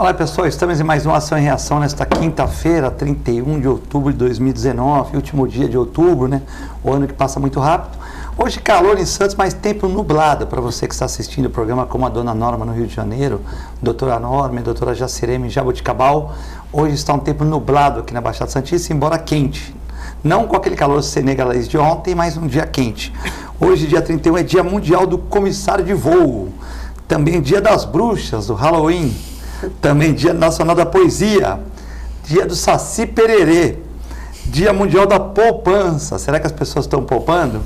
Olá pessoal, estamos em mais uma Ação e Reação nesta quinta-feira, 31 de outubro de 2019, último dia de outubro, né? O ano que passa muito rápido. Hoje calor em Santos, mas tempo nublado para você que está assistindo o programa como a Dona Norma no Rio de Janeiro, doutora Norma e doutora Jacirene em Jaboticabal. Hoje está um tempo nublado aqui na Baixada Santista, embora quente. Não com aquele calor senegalês de ontem, mas um dia quente. Hoje, dia 31, é dia mundial do comissário de voo. Também dia das bruxas, do Halloween. Também dia nacional da poesia. Dia do Saci Pererê. Dia mundial da poupança. Será que as pessoas estão poupando?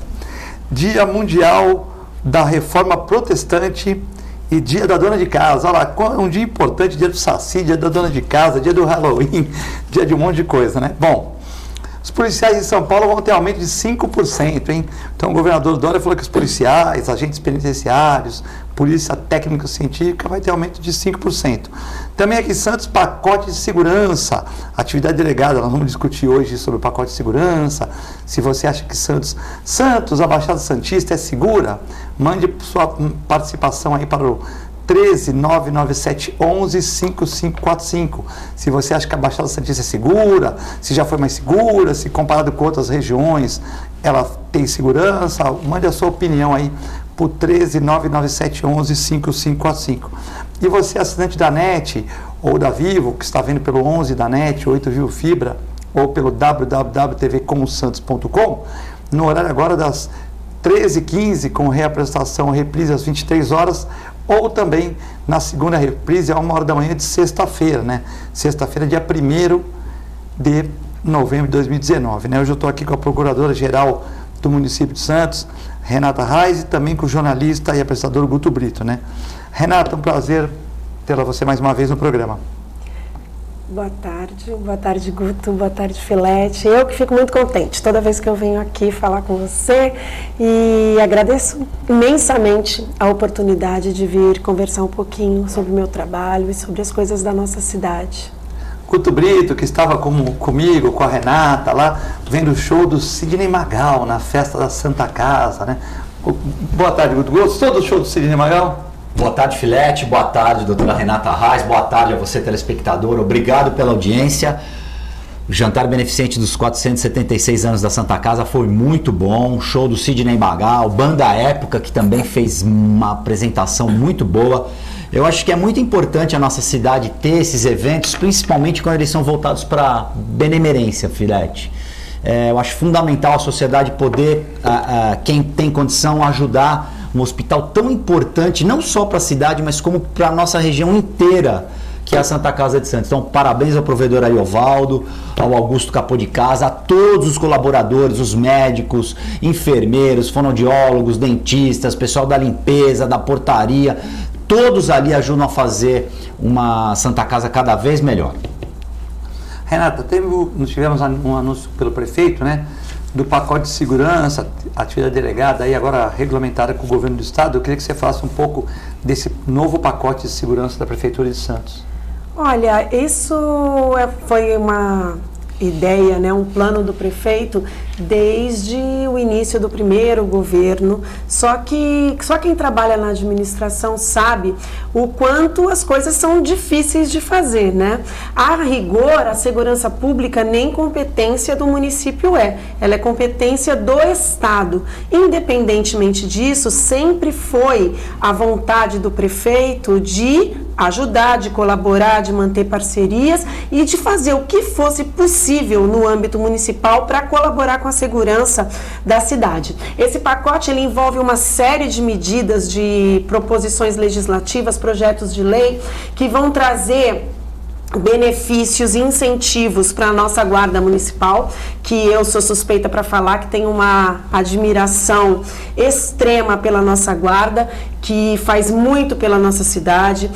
Dia mundial da reforma protestante e dia da dona de casa. Olha lá, um dia importante, dia do Saci, dia da dona de casa, dia do Halloween, dia de um monte de coisa, né? Bom, os policiais em São Paulo vão ter aumento de 5%, hein? Então o governador Dória falou que os policiais, agentes penitenciários, polícia técnico-científica vai ter aumento de 5%. Também aqui em Santos, pacote de segurança, atividade delegada, nós vamos discutir hoje sobre o pacote de segurança. Se você acha que Santos, a Baixada Santista é segura, mande sua participação aí para o 13-997-11-5545. Se você acha que a Baixada Santista é segura, se já foi mais segura, se comparado com outras regiões, ela tem segurança, mande a sua opinião aí por 13-997-11-5545. E você, assinante da NET ou da Vivo, que está vendo pelo 11 da NET, 8 Vivo Fibra, ou pelo www.tvcomsantos.com, no horário agora das 13h15, com reapresentação, reprise às 23 horas, ou também na segunda reprise, a 1h da manhã de sexta-feira, né? Sexta-feira, dia 1º de novembro de 2019, né? Hoje eu estou aqui com a Procuradora-Geral do município de Santos, Renata Reis, e também com o jornalista e apresentador Guto Brito, né? Renata, um prazer tê-la você mais uma vez no programa. Boa tarde Guto, boa tarde Filete. Eu que fico muito contente toda vez que eu venho aqui falar com você e agradeço imensamente a oportunidade de vir conversar um pouquinho sobre o meu trabalho e sobre as coisas da nossa cidade. Guto Brito, que estava comigo, com a Renata lá, vendo o show do Sidney Magal na festa da Santa Casa, né? Boa tarde, Guto. Gostou do show do Sidney Magal? Boa tarde, Filete. Boa tarde, doutora Renata Reis. Boa tarde a você, telespectador. Obrigado pela audiência. O jantar beneficente dos 476 anos da Santa Casa foi muito bom. Show do Sidney Magal, banda Época, que também fez uma apresentação muito boa. Eu acho que é muito importante a nossa cidade ter esses eventos, principalmente quando eles são voltados para benemerência, Filete. Eu acho fundamental a sociedade poder, quem tem condição, ajudar um hospital tão importante, não só para a cidade, mas como para a nossa região inteira, que é a Santa Casa de Santos. Então, parabéns ao provedor Ariovaldo, ao Augusto Capô de Casa, a todos os colaboradores, os médicos, enfermeiros, fonoaudiólogos, dentistas, pessoal da limpeza, da portaria, todos ali ajudam a fazer uma Santa Casa cada vez melhor. Renata, nós tivemos um anúncio pelo prefeito, né, do pacote de segurança, atividade delegada, aí agora regulamentada com o governo do estado. Eu queria que você falasse um pouco desse novo pacote de segurança da Prefeitura de Santos. Olha, isso foi uma ideia, né, um plano do prefeito desde o início do primeiro governo, só que só quem trabalha na administração sabe o quanto as coisas são difíceis de fazer, né? A rigor, a segurança pública nem competência do município ela é competência do Estado. Independentemente disso, sempre foi a vontade do prefeito de ajudar, de colaborar, de manter parcerias e de fazer o que fosse possível no âmbito municipal para colaborar com a segurança da cidade. Esse pacote ele envolve uma série de medidas, de proposições legislativas, projetos de lei que vão trazer benefícios e incentivos para a nossa guarda municipal, que eu sou suspeita para falar que tem uma admiração extrema pela nossa guarda, que faz muito pela nossa cidade,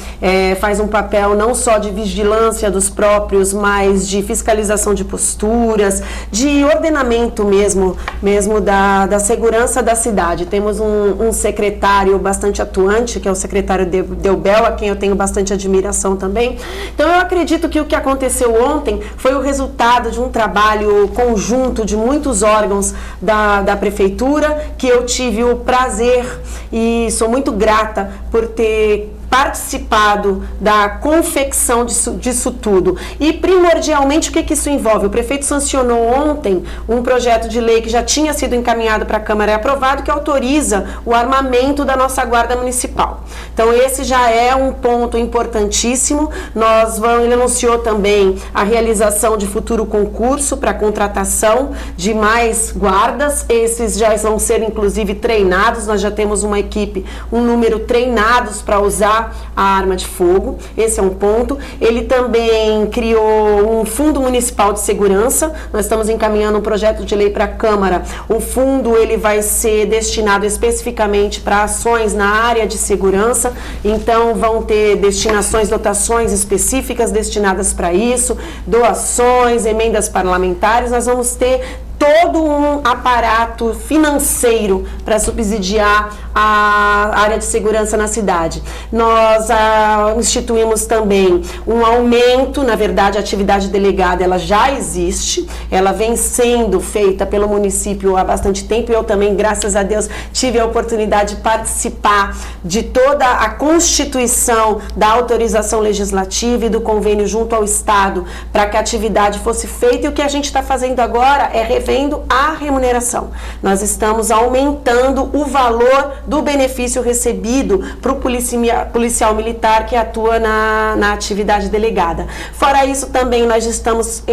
faz um papel não só de vigilância dos próprios, mas de fiscalização de posturas, de ordenamento mesmo da segurança da cidade. Temos um secretário bastante atuante, que é o secretário Delbel, a quem eu tenho bastante admiração também. Então eu acredito que o que aconteceu ontem foi o resultado de um trabalho conjunto de muitos órgãos da prefeitura, que eu tive o prazer e sou muito grata por ter participado da confecção disso tudo. E, primordialmente, o que isso envolve? O prefeito sancionou ontem um projeto de lei que já tinha sido encaminhado para a Câmara e aprovado, que autoriza o armamento da nossa Guarda Municipal. Então, esse já é um ponto importantíssimo. Ele anunciou também a realização de futuro concurso para contratação de mais guardas. Esses já vão ser, inclusive, treinados. Nós já temos uma equipe, um número treinados para usar a arma de fogo. Esse é um ponto. Ele também criou um fundo municipal de segurança. Nós estamos encaminhando um projeto de lei para a Câmara. O fundo ele vai ser destinado especificamente para ações na área de segurança. Então vão ter destinações, dotações específicas destinadas para isso, doações, emendas parlamentares. Nós vamos ter todo um aparato financeiro para subsidiar a área de segurança na cidade. Nós instituímos também um aumento, na verdade a atividade delegada ela já existe, ela vem sendo feita pelo município há bastante tempo e eu também, graças a Deus, tive a oportunidade de participar de toda a constituição da autorização legislativa e do convênio junto ao Estado para que a atividade fosse feita, e o que a gente está fazendo agora é revendo a remuneração. Nós estamos aumentando o valor do benefício recebido para o policial militar que atua na atividade delegada. Fora isso, também nós estamos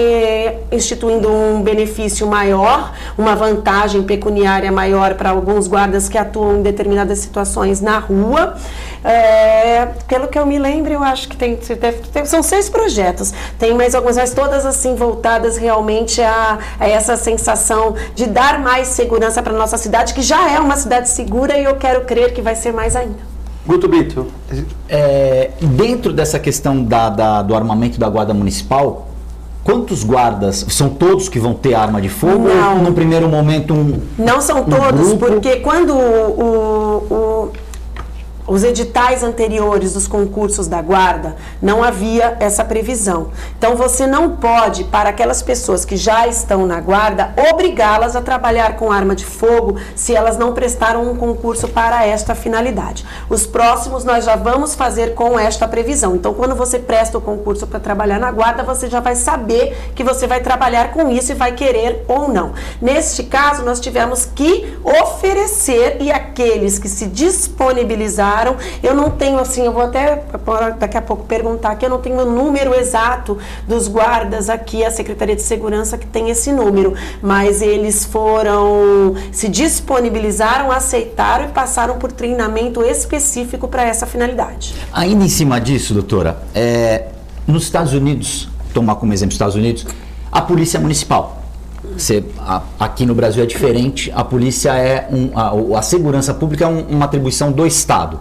instituindo um benefício maior, uma vantagem pecuniária maior para alguns guardas que atuam em determinadas situações na rua. Pelo que eu me lembro, eu acho que são 6 projetos. Tem mais algumas, mas todas assim voltadas realmente a essa sensação de dar mais segurança para nossa cidade, que já é uma cidade segura, e eu quero crer que vai ser mais ainda. Guto Brito. Dentro dessa questão do armamento da Guarda Municipal, quantos guardas? São todos que vão ter arma de fogo? Não. Ou no primeiro momento não são todos, grupo? porque quando os editais anteriores dos concursos da Guarda, não havia essa previsão. Então, você não pode, para aquelas pessoas que já estão na Guarda, obrigá-las a trabalhar com arma de fogo se elas não prestaram um concurso para esta finalidade. Os próximos nós já vamos fazer com esta previsão. Então, quando você presta o concurso para trabalhar na Guarda, você já vai saber que você vai trabalhar com isso e vai querer ou não. Neste caso, nós tivemos que oferecer, e aqueles que se disponibilizaram, eu não tenho assim, eu vou até daqui a pouco perguntar aqui, eu não tenho o número exato dos guardas aqui, a Secretaria de Segurança que tem esse número, mas eles se disponibilizaram, aceitaram e passaram por treinamento específico para essa finalidade. Ainda em cima disso, doutora, nos Estados Unidos, tomar como exemplo os Estados Unidos, a Polícia Municipal. Aqui no Brasil é diferente, a polícia a segurança pública é uma atribuição do Estado.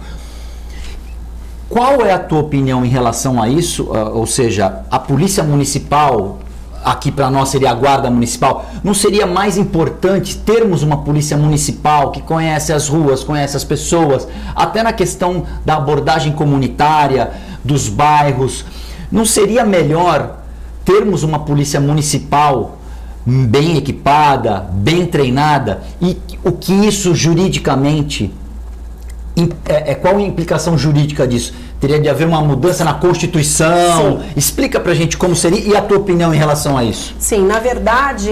Qual é a tua opinião em relação a isso? Ou seja, a Polícia Municipal, aqui para nós seria a Guarda Municipal, não seria mais importante termos uma Polícia Municipal que conhece as ruas, conhece as pessoas, até na questão da abordagem comunitária, dos bairros? Não seria melhor termos uma Polícia Municipal bem equipada, bem treinada, e o que isso juridicamente, qual a implicação jurídica disso? Teria de haver uma mudança na Constituição? Sim. Explica pra gente como seria e a tua opinião em relação a isso. Sim, na verdade,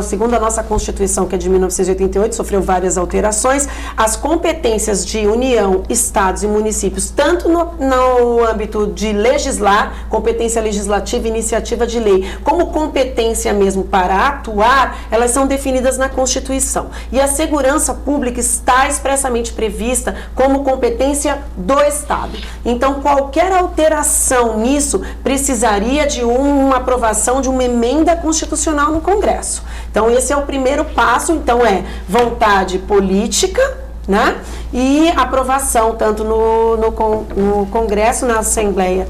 segundo a nossa Constituição, que é de 1988, sofreu várias alterações, as competências de União, Estados e municípios, tanto no âmbito de legislar, competência legislativa e iniciativa de lei, como competência mesmo para atuar, elas são definidas na Constituição. E a segurança pública está expressamente prevista como competência do Estado. Então, qualquer alteração nisso precisaria de uma aprovação de uma emenda constitucional no Congresso. Então, esse é o primeiro passo. Então, vontade política, né? E aprovação tanto no Congresso, na Assembleia,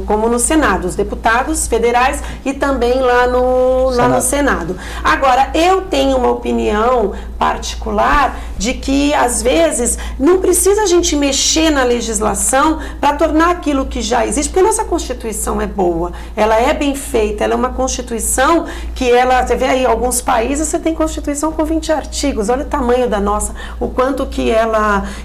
como no Senado, os deputados federais e também lá no Senado. Agora, eu tenho uma opinião particular de que, às vezes, não precisa a gente mexer na legislação para tornar aquilo que já existe, porque a nossa Constituição é boa, ela é bem feita, ela é uma Constituição que você vê aí, alguns países você tem Constituição com 20 artigos, olha o tamanho da nossa, o quanto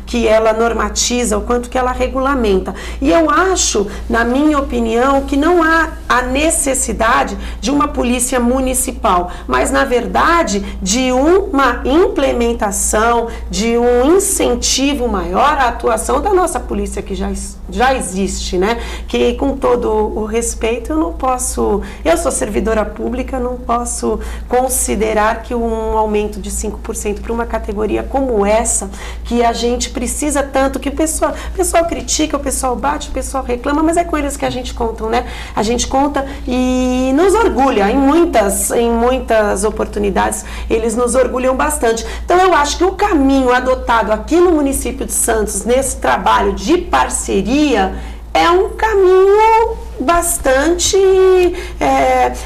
que ela normatiza, o quanto que ela regulamenta. E eu acho, na minha opinião, que não há a necessidade de uma polícia municipal, mas na verdade de uma implementação, de um incentivo maior à atuação da nossa polícia que já existe, né? Que com todo o respeito eu sou servidora pública, não posso considerar que um aumento de 5% para uma categoria como essa, que a gente precisa tanto, que o pessoal critica, o pessoal bate, o pessoal reclama, mas é com eles que a gente conta, né? A gente conta e nos orgulha, em muitas oportunidades, eles nos orgulham bastante. Então eu acho que o caminho adotado aqui no município de Santos, nesse trabalho de parceria, é um caminho bastante,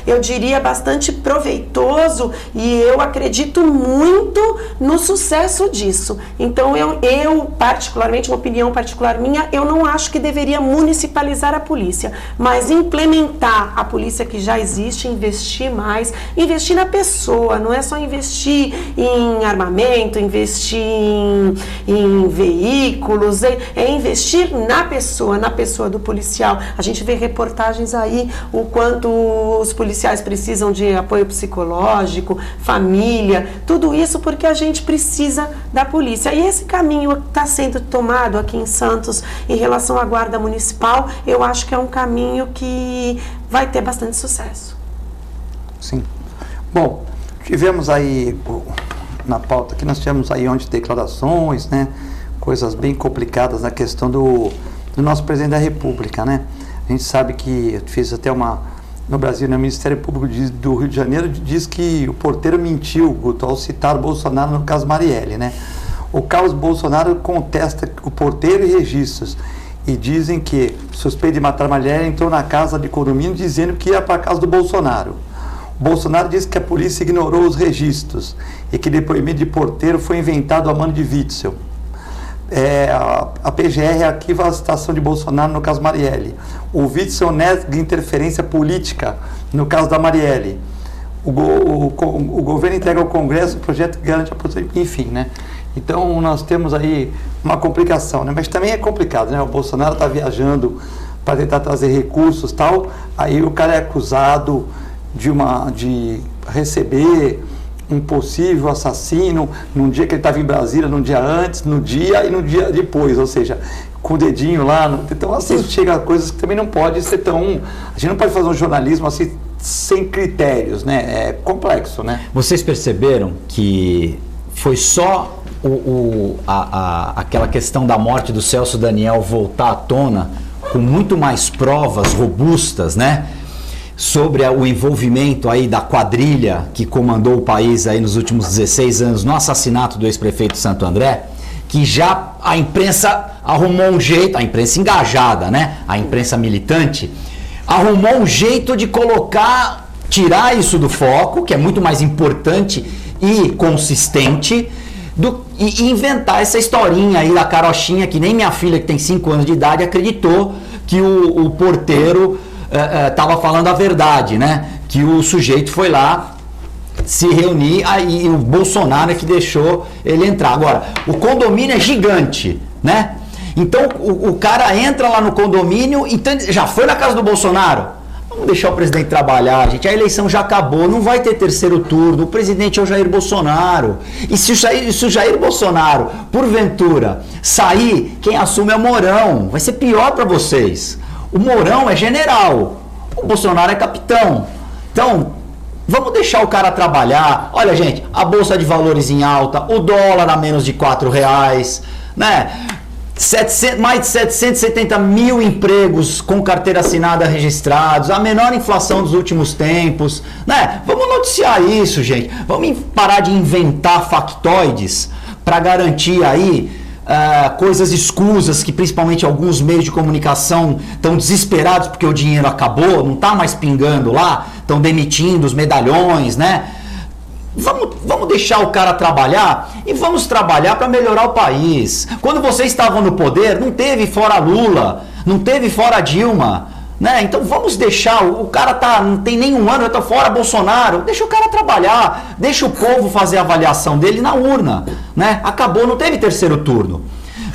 eu diria, bastante proveitoso, e eu acredito muito no sucesso disso. Então eu particularmente, uma opinião particular minha, eu não acho que deveria municipalizar a polícia, mas implementar a polícia que já existe, investir mais, investir na pessoa, não é só investir em armamento, investir em veículos, é investir na pessoa do policial. A gente vê reportagens aí, o quanto os policiais precisam de apoio psicológico, família, tudo isso porque a gente precisa da polícia. E esse caminho está sendo tomado aqui em Santos em relação à guarda municipal, eu acho que é um caminho que vai ter bastante sucesso. Sim. Bom, tivemos aí na pauta que nós tivemos aí ontem declarações, né, coisas bem complicadas na questão do nosso presidente da República, né? A gente sabe que, fiz até no Brasil, no Ministério Público do Rio de Janeiro, diz que o porteiro mentiu, Guto, ao citar o Bolsonaro no caso Marielle, né? O Carlos Bolsonaro contesta o porteiro e registros, e dizem que suspeito de matar Marielle entrou na casa de condomínio dizendo que ia para a casa do Bolsonaro. O Bolsonaro disse que a polícia ignorou os registros e que depoimento de porteiro foi inventado a mano de Witzel. A PGR arquiva a citação de Bolsonaro no caso Marielle. O Witzel nega interferência política no caso da Marielle. O governo entrega ao Congresso o projeto que garante a proteção, enfim, né? Então nós temos aí uma complicação, né? Mas também é complicado, né? O Bolsonaro está viajando para tentar trazer recursos e tal, aí o cara é acusado de receber um possível assassino num dia que ele estava em Brasília, num dia antes, no dia e no dia depois, ou seja, com o dedinho lá. Então, assim, chega a coisas que também não pode ser tão... A gente não pode fazer um jornalismo assim sem critérios, né? É complexo, né? Vocês perceberam que foi só aquela questão da morte do Celso Daniel voltar à tona com muito mais provas robustas, né? Sobre o envolvimento aí da quadrilha que comandou o país aí nos últimos 16 anos no assassinato do ex-prefeito de Santo André, que já a imprensa arrumou um jeito, a imprensa engajada, né? A imprensa militante, arrumou um jeito de tirar isso do foco, que é muito mais importante e consistente, e inventar essa historinha aí da carochinha, que nem minha filha, que tem 5 anos de idade, acreditou que o porteiro estava falando a verdade, né? Que o sujeito foi lá se reunir, aí o Bolsonaro é que deixou ele entrar. Agora, o condomínio é gigante, né? Então o cara entra lá no condomínio, então já foi na casa do Bolsonaro. Vamos deixar o presidente trabalhar, gente. A eleição já acabou, não vai ter terceiro turno. O presidente é o Jair Bolsonaro. E se o Jair Bolsonaro, porventura, sair, quem assume é o Mourão. Vai ser pior para vocês. O Mourão é general, o Bolsonaro é capitão. Então, vamos deixar o cara trabalhar. Olha, gente, a Bolsa de Valores em alta, o dólar a menos de R$4, né? Mais de 770 mil empregos com carteira assinada registrados, a menor inflação dos últimos tempos, né? Vamos noticiar isso, gente. Vamos parar de inventar factoides para garantir aí coisas escusas, que principalmente alguns meios de comunicação estão desesperados porque o dinheiro acabou, não está mais pingando lá, estão demitindo os medalhões, né? Vamos deixar o cara trabalhar e vamos trabalhar para melhorar o país. Quando vocês estavam no poder, não teve fora Lula, não teve fora Dilma, Né? Então vamos deixar, o cara não tem nenhum ano, já tá fora Bolsonaro, deixa o cara trabalhar, deixa o povo fazer a avaliação dele na urna, né? Acabou, não teve terceiro turno.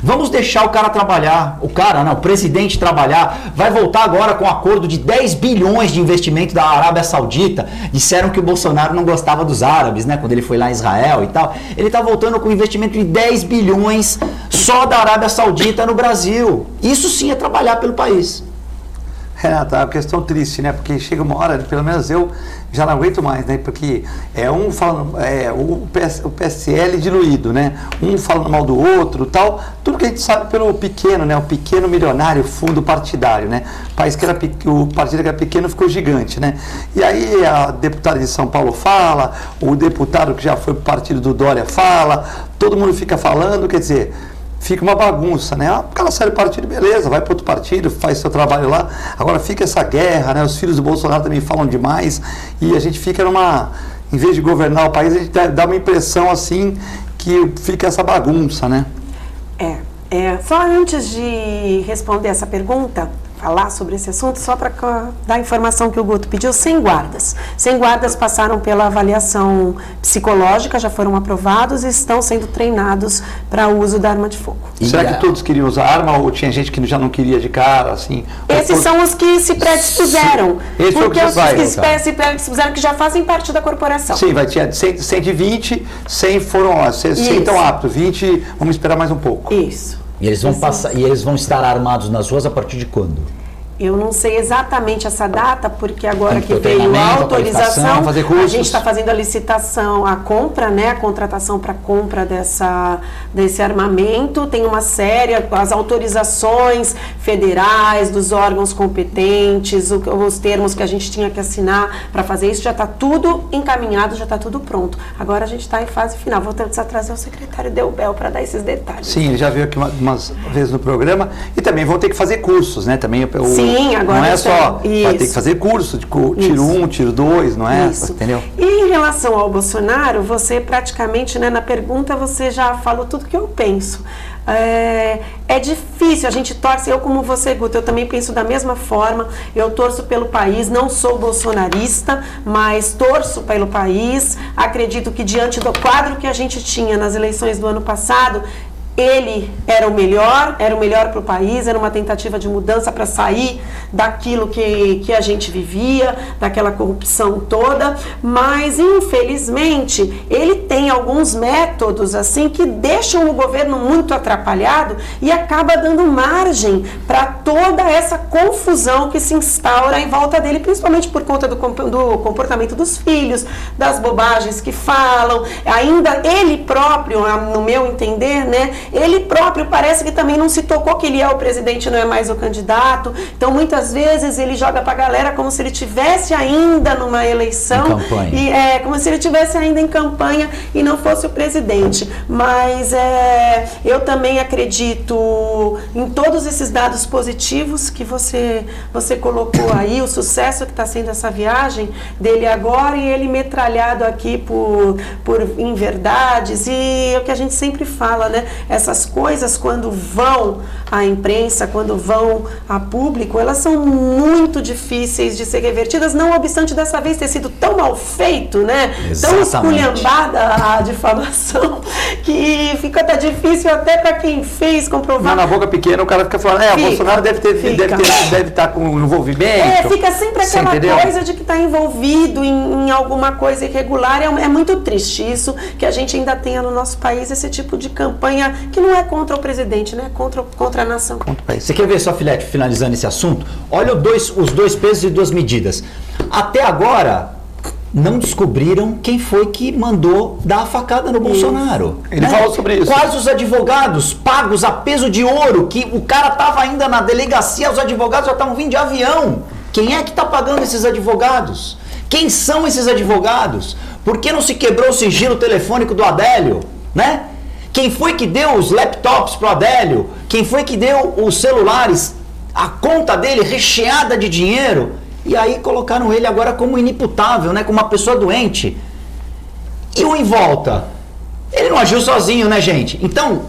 Vamos deixar o cara trabalhar, o presidente trabalhar, vai voltar agora com um acordo de 10 bilhões de investimento da Arábia Saudita. Disseram que o Bolsonaro não gostava dos árabes, né? Quando ele foi lá em Israel e tal. Ele está voltando com um investimento de 10 bilhões só da Arábia Saudita no Brasil. Isso sim é trabalhar pelo país. Renata, é uma questão triste, né? Porque chega uma hora, pelo menos eu já não aguento mais, né? Porque o PSL diluído, né? Um falando mal do outro, tal. Tudo que a gente sabe pelo pequeno, né? O pequeno milionário fundo partidário, né? O partido que era pequeno ficou gigante, né? E aí a deputada de São Paulo fala, o deputado que já foi pro partido do Dória fala, todo mundo fica falando, quer dizer, fica uma bagunça, né? O cara sai do partido, beleza, vai para outro partido, faz seu trabalho lá. Agora fica essa guerra, né? Os filhos do Bolsonaro também falam demais e a gente fica em vez de governar o país, a gente dá uma impressão assim que fica essa bagunça, né? Só antes de responder essa pergunta, falar sobre esse assunto, só para dar a informação que o Guto pediu, 100 guardas. 100 guardas passaram pela avaliação psicológica, já foram aprovados e estão sendo treinados para o uso da arma de fogo. Será que todos queriam usar arma ou tinha gente que já não queria de cara, assim? Esses são os que se predispuseram. Porque os que se predispuseram que já fazem parte da corporação. Sim, vai ter 120, 100 foram, 100 estão aptos, 20, vamos esperar mais um pouco. Isso. E eles vão estar armados nas ruas a partir de quando? Eu não sei exatamente essa data, porque agora que veio a autorização, a gente está fazendo a licitação, a compra, né, a contratação para compra desse armamento. Tem uma série, as autorizações federais, dos órgãos competentes, os termos que a gente tinha que assinar para fazer isso, já está tudo encaminhado, já está tudo pronto. Agora a gente está em fase final. Vou tentar trazer o secretário Delbel para dar esses detalhes. Sim, ele já veio aqui umas vezes no programa e também vão ter que fazer cursos, né? Também Sim, agora não é só, vai ter que fazer curso, de tiro 1, tiro 2, não é? Isso. Entendeu? E em relação ao Bolsonaro, você praticamente, né, na pergunta, você já falou tudo que eu penso. É difícil, a gente torce, eu como você, Guto, eu também penso da mesma forma, eu torço pelo país, não sou bolsonarista, mas torço pelo país, acredito que diante do quadro que a gente tinha nas eleições do ano passado, ele era o melhor para o país, era uma tentativa de mudança para sair daquilo que a gente vivia, daquela corrupção toda, mas infelizmente ele tem alguns métodos assim que deixam o governo muito atrapalhado e acaba dando margem para toda essa confusão que se instaura em volta dele, principalmente por conta do comportamento dos filhos, das bobagens que falam, ainda ele próprio, no meu entender, né, ele próprio parece que também não se tocou que ele é o presidente, não é mais o candidato. Então, muitas vezes, ele joga pra galera como se ele tivesse ainda numa eleição. Em campanha. E como se ele tivesse ainda em campanha e não fosse o presidente. Mas eu também acredito em todos esses dados positivos que você colocou aí, o sucesso que está sendo essa viagem dele agora e ele metralhado aqui por inverdades e o que a gente sempre fala, né? Essas coisas, quando vão à imprensa, quando vão a público, elas são muito difíceis de ser revertidas, não obstante dessa vez ter sido tão mal feito, né? Exatamente. Tão esculhambada a difamação, que fica até difícil até para quem fez comprovar. Na boca pequena o cara fica falando, o Bolsonaro deve estar com envolvimento. Fica sempre aquela coisa de que está envolvido em alguma coisa irregular. É muito triste isso, que a gente ainda tenha no nosso país esse tipo de campanha que não é contra o presidente, né? Contra a nação. Você quer ver só, Filete, finalizando esse assunto? Olha os dois pesos e duas medidas. Até agora, não descobriram quem foi que mandou dar a facada no Bolsonaro. Ele falou sobre isso. Quais os advogados pagos a peso de ouro, que o cara estava ainda na delegacia, os advogados já estavam vindo de avião. Quem é que está pagando esses advogados? Quem são esses advogados? Por que não se quebrou o sigilo telefônico do Adélio, né? Quem foi que deu os laptops pro Adélio? Quem foi que deu os celulares? A conta dele recheada de dinheiro? E aí colocaram ele agora como inimputável, né? Como uma pessoa doente. E o em volta? Ele não agiu sozinho, né, gente? Então,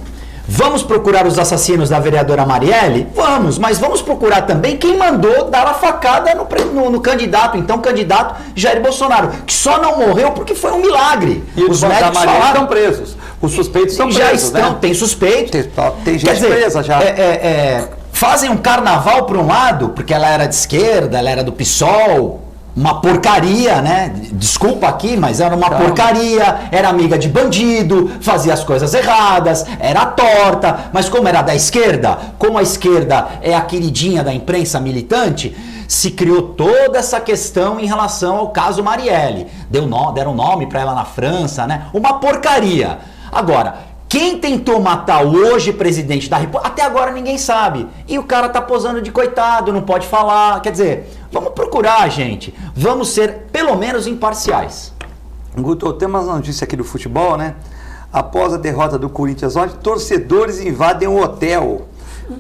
Vamos procurar os assassinos da vereadora Marielle? Vamos, mas vamos procurar também quem mandou dar a facada no candidato, então candidato Jair Bolsonaro, que só não morreu porque foi um milagre. E os médicos estão presos. Os suspeitos estão já presos, estão, né? Tem suspeito. Tem gente presa já. Fazem um carnaval por um lado, porque ela era de esquerda, ela era do PSOL, uma porcaria, né? Desculpa aqui, mas era uma porcaria, era amiga de bandido, fazia as coisas erradas, era torta, mas como era da esquerda, como a esquerda é a queridinha da imprensa militante, se criou toda essa questão em relação ao caso Marielle. Deram nome para ela na França, né? Uma porcaria. Agora, quem tentou matar o hoje presidente da República, até agora ninguém sabe. E o cara tá posando de coitado, não pode falar. Quer dizer, vamos procurar, gente. Vamos ser, pelo menos, imparciais. Guto, tem uma notícia aqui do futebol, né? Após a derrota do Corinthians ontem, torcedores invadem o hotel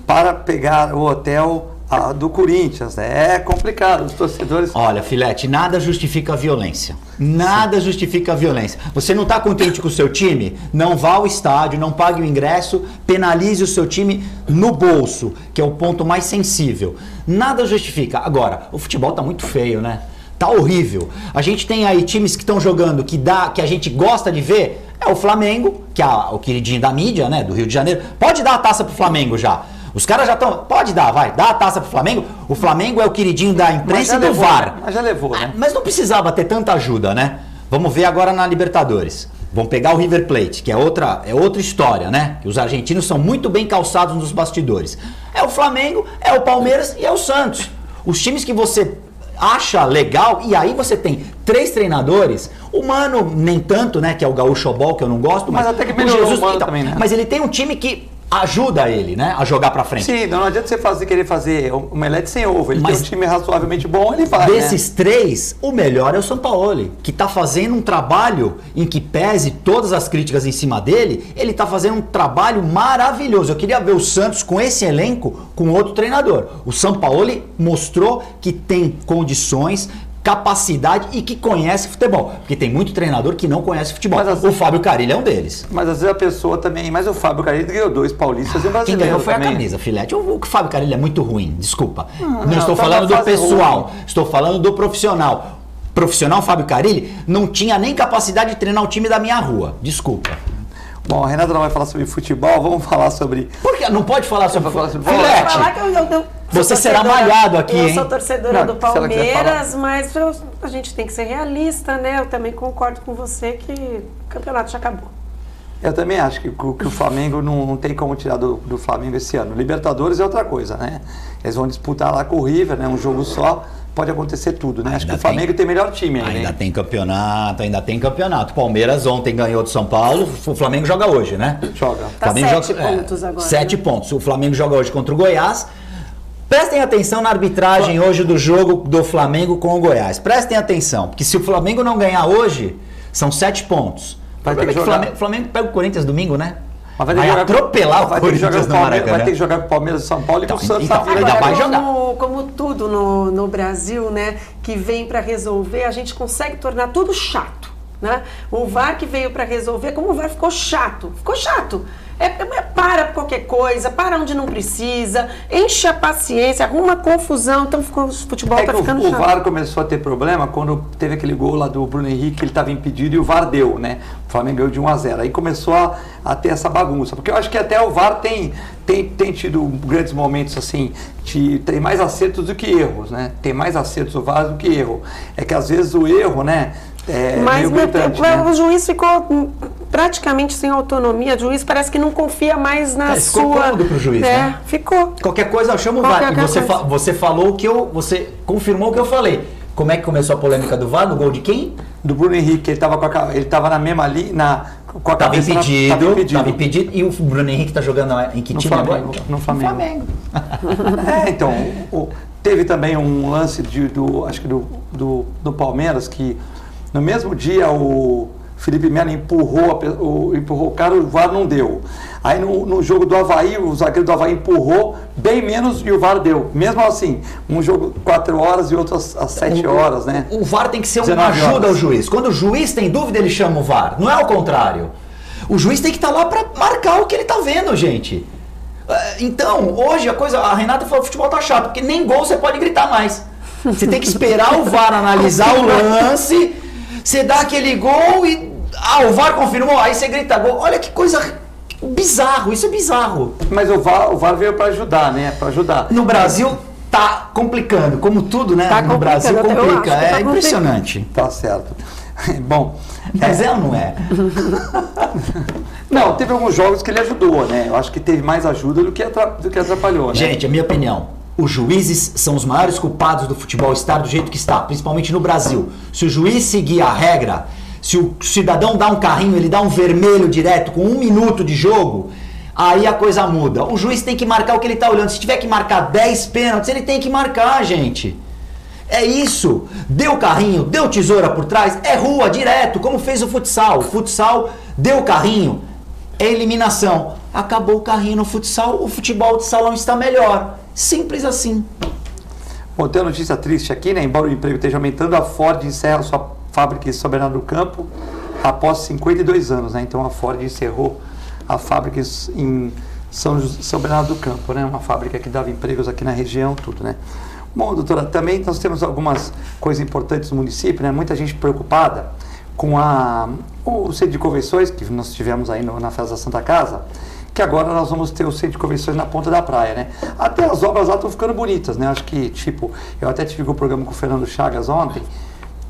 para pegar o hotel do Corinthians, né? É complicado, os torcedores... Olha, Filete, nada justifica a violência. Nada justifica a violência. Você não está contente com o seu time? Não vá ao estádio, não pague o ingresso, penalize o seu time no bolso, que é o ponto mais sensível. Nada justifica. Agora, o futebol tá muito feio, né? Tá horrível. A gente tem aí times que estão jogando que a gente gosta de ver. É o Flamengo, que é o queridinho da mídia, né? Do Rio de Janeiro. Pode dar a taça pro Flamengo já. Os caras já estão... Pode dar, vai. Dá a taça pro Flamengo. O Flamengo é o queridinho da imprensa e do VAR. Mas já levou, né? Mas não precisava ter tanta ajuda, né? Vamos ver agora na Libertadores. Vamos pegar o River Plate, que é outra história, né? Que os argentinos são muito bem calçados nos bastidores. É o Flamengo, é o Palmeiras e é o Santos. Os times que você acha legal, e aí você tem 3 treinadores, o Mano nem tanto, né? Que é o Gaúcho Ball, que eu não gosto. Mas até que melhorou o Mano também, né? Mas ele tem um time que ajuda ele, né, a jogar pra frente. Sim, não adianta você querer fazer omelete sem ovo. Ele tem um time razoavelmente bom, ele vai, desses 3, o melhor é o Sampaoli, que tá fazendo um trabalho em que pese todas as críticas em cima dele, ele tá fazendo um trabalho maravilhoso. Eu queria ver o Santos com esse elenco, com outro treinador. O Sampaoli mostrou que tem condições, capacidade e que conhece futebol. Porque tem muito treinador que não conhece futebol. O Fábio Carille é um deles. Mas às vezes a pessoa também... Mas o Fábio Carille ganhou 2 paulistas e um brasileiro. Quem ganhou foi também. A camisa, Filete. O Fábio Carille é muito ruim, desculpa. Não estou falando do pessoal, estou falando do profissional. Profissional Fábio Carille não tinha nem capacidade de treinar o time da minha rua. Desculpa. Bom, a Renata não vai falar sobre futebol, vamos falar sobre... Por que? Não pode falar sobre futebol? Filete, falar que eu você será malhado aqui, hein? Eu sou torcedora do Palmeiras, mas a gente tem que ser realista, né? Eu também concordo com você que o campeonato já acabou. Eu também acho que o Flamengo não tem como tirar do Flamengo esse ano. Libertadores é outra coisa, né? Eles vão disputar lá com o River, né? Um jogo só, pode acontecer tudo, né? Acho que o Flamengo tem melhor time ainda. Ainda tem campeonato. Palmeiras ontem ganhou do São Paulo, o Flamengo joga hoje, né? Joga. Tá Flamengo 7 pontos agora. 7 pontos. O Flamengo joga hoje contra o Goiás. Prestem atenção na arbitragem hoje do jogo do Flamengo com o Goiás. Prestem atenção, porque se o Flamengo não ganhar hoje, são 7 pontos. O Flamengo pega o Corinthians domingo, né? Vai atropelar o Corinthians no Maracanã. Vai ter que jogar com o Palmeiras e São Paulo e com o Santos na Agora, ainda vai jogar. Como tudo no Brasil, né, que vem para resolver, a gente consegue tornar tudo chato, né? O VAR que veio para resolver, como o VAR ficou chato. Para qualquer coisa, para onde não precisa, enche a paciência, arruma confusão, então o futebol tá ficando chato. O VAR começou a ter problema quando teve aquele gol lá do Bruno Henrique, ele estava impedido e o VAR deu, né? O Flamengo ganhou de 1-0. Aí começou a ter essa bagunça, porque eu acho que até o VAR tem tido grandes momentos assim, tem mais acertos do que erros, né? Tem mais acertos o VAR do que erro. É que às vezes o erro, né? Mas o juiz ficou praticamente sem autonomia. O juiz parece que não confia mais na sua... Ficou cômodo pro juiz, né? Ficou. Qualquer coisa eu chamo o VAR. Você falou o que você confirmou o que eu falei. Como é que começou a polêmica do VAR? No gol de quem? Do Bruno Henrique. Ele estava na mesma ali, com a cabeça... Estava impedido. E o Bruno Henrique está jogando em que time agora? No Flamengo. Então, teve também um lance acho que do Palmeiras, que no mesmo dia o Felipe Melo empurrou o cara, o VAR não deu. Aí no jogo do Avaí, o zagueiro do Avaí empurrou bem menos e o VAR deu. Mesmo assim, um jogo 4 horas e outro às 7 horas, né? O VAR tem que ser uma ajuda ao juiz. Quando o juiz tem dúvida, ele chama o VAR. Não é o contrário. O juiz tem que estar lá para marcar o que ele está vendo, gente. Então, hoje a Renata falou, o futebol tá chato, porque nem gol você pode gritar mais. Você tem que esperar o VAR analisar o lance, você dá aquele gol e... o VAR confirmou, aí você grita gol. Olha que coisa bizarro, isso é bizarro. Mas o VAR veio para ajudar, né? Para ajudar. No Brasil tá complicando, como tudo, né? Tá no Brasil complica, tá impressionante. Tá certo. Bom... Mas ela não é. Não, teve alguns jogos que ele ajudou, né? Eu acho que teve mais ajuda do que atrapalhou, né? Gente, a minha opinião, os juízes são os maiores culpados do futebol estar do jeito que está, principalmente no Brasil. Se o juiz seguir a regra, se o cidadão dá um carrinho, ele dá um vermelho direto com 1 minuto de jogo, aí a coisa muda. O juiz tem que marcar o que ele está olhando. Se tiver que marcar 10 pênaltis, ele tem que marcar, gente. É isso. Deu carrinho, deu tesoura por trás, é rua, direto, como fez o futsal. O futsal deu carrinho, é eliminação. Acabou o carrinho no futsal, o futebol de salão está melhor. Simples assim. Bom, tem uma notícia triste aqui, né? Embora o emprego esteja aumentando, a Ford encerra sua fábrica em São Bernardo do Campo após 52 anos, né? Então a Ford encerrou a fábrica em São Bernardo do Campo, né? Uma fábrica que dava empregos aqui na região, tudo, né? Bom, doutora, também nós temos algumas coisas importantes no município, né? Muita gente preocupada com o centro de convenções que nós tivemos aí na Festa da Santa Casa, que agora nós vamos ter o centro de convenções na ponta da praia, né? Até as obras lá estão ficando bonitas, né? Acho que, eu até tive um programa com o Fernando Chagas ontem,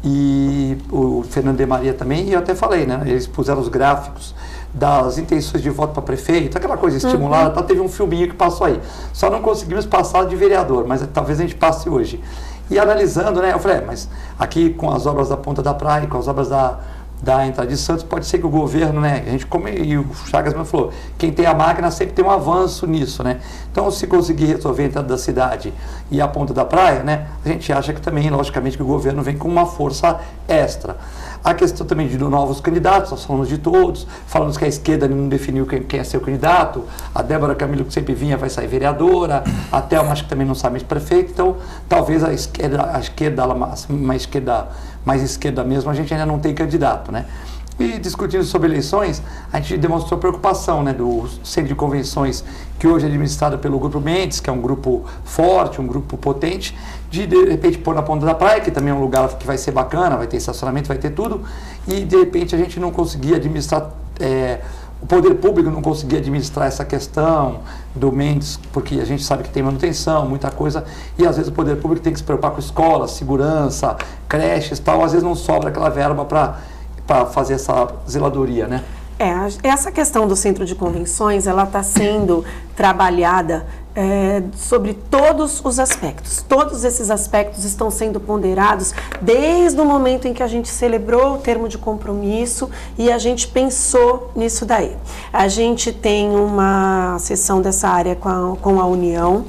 e o Fernando de Maria também, e eu até falei, né? Eles puseram os gráficos das intenções de voto para prefeito, aquela coisa estimulada, tá, teve um filminho que passou aí. Só não conseguimos passar de vereador, mas talvez a gente passe hoje. E analisando, né, eu falei, mas aqui com as obras da ponta da praia, com as obras da entrada de Santos, pode ser que o governo, né, e o Chagas mesmo falou, quem tem a máquina sempre tem um avanço nisso, né. Então, se conseguir resolver a entrada da cidade e a ponta da praia, né, a gente acha que também, logicamente, que o governo vem com uma força extra. A questão também de novos candidatos, nós falamos de todos, falamos que a esquerda não definiu quem é seu candidato, a Débora Camilo, que sempre vinha, vai sair vereadora, a Thelma, acho que também não sabe mais prefeito, então talvez a esquerda, uma esquerda mais esquerda mesmo, a gente ainda não tem candidato, né? E discutindo sobre eleições, a gente demonstrou preocupação, né, do centro de convenções que hoje é administrado pelo Grupo Mendes, que é um grupo forte, um grupo potente, de repente pôr na ponta da praia, que também é um lugar que vai ser bacana, vai ter estacionamento, vai ter tudo, e de repente a gente não conseguia administrar, o poder público não conseguia administrar essa questão do Mendes, porque a gente sabe que tem manutenção, muita coisa, e às vezes o poder público tem que se preocupar com escola, segurança, creches e tal, às vezes não sobra aquela verba para fazer essa zeladoria, né? Essa questão do centro de convenções, ela está sendo trabalhada sobre todos os aspectos. Todos esses aspectos estão sendo ponderados desde o momento em que a gente celebrou o termo de compromisso e a gente pensou nisso daí. A gente tem uma sessão dessa área com a União.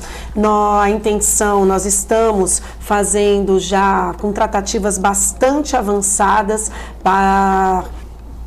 A intenção, nós estamos fazendo já com tratativas bastante avançadas para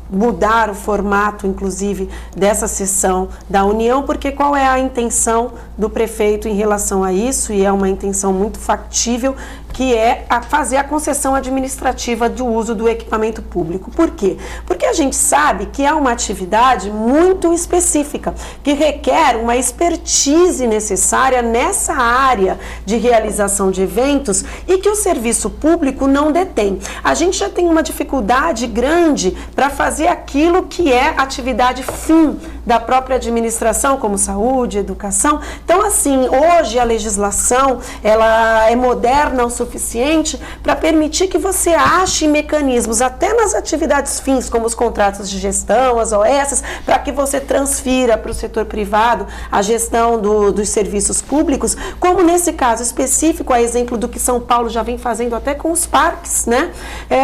mudar o formato, inclusive, dessa sessão da União, porque qual é a intenção do prefeito em relação a isso, e é uma intenção muito factível, que é fazer a concessão administrativa do uso do equipamento público. Por quê? Porque a gente sabe que é uma atividade muito específica, que requer uma expertise necessária nessa área de realização de eventos e que o serviço público não detém. A gente já tem uma dificuldade grande para fazer aquilo que é atividade fim da própria administração, como saúde, educação. Então, assim, hoje a legislação, ela é moderna o suficiente para permitir que você ache mecanismos, até nas atividades fins, como os contratos de gestão, as OS, para que você transfira para o setor privado a gestão dos serviços públicos, como nesse caso específico, a exemplo do que São Paulo já vem fazendo até com os parques, né?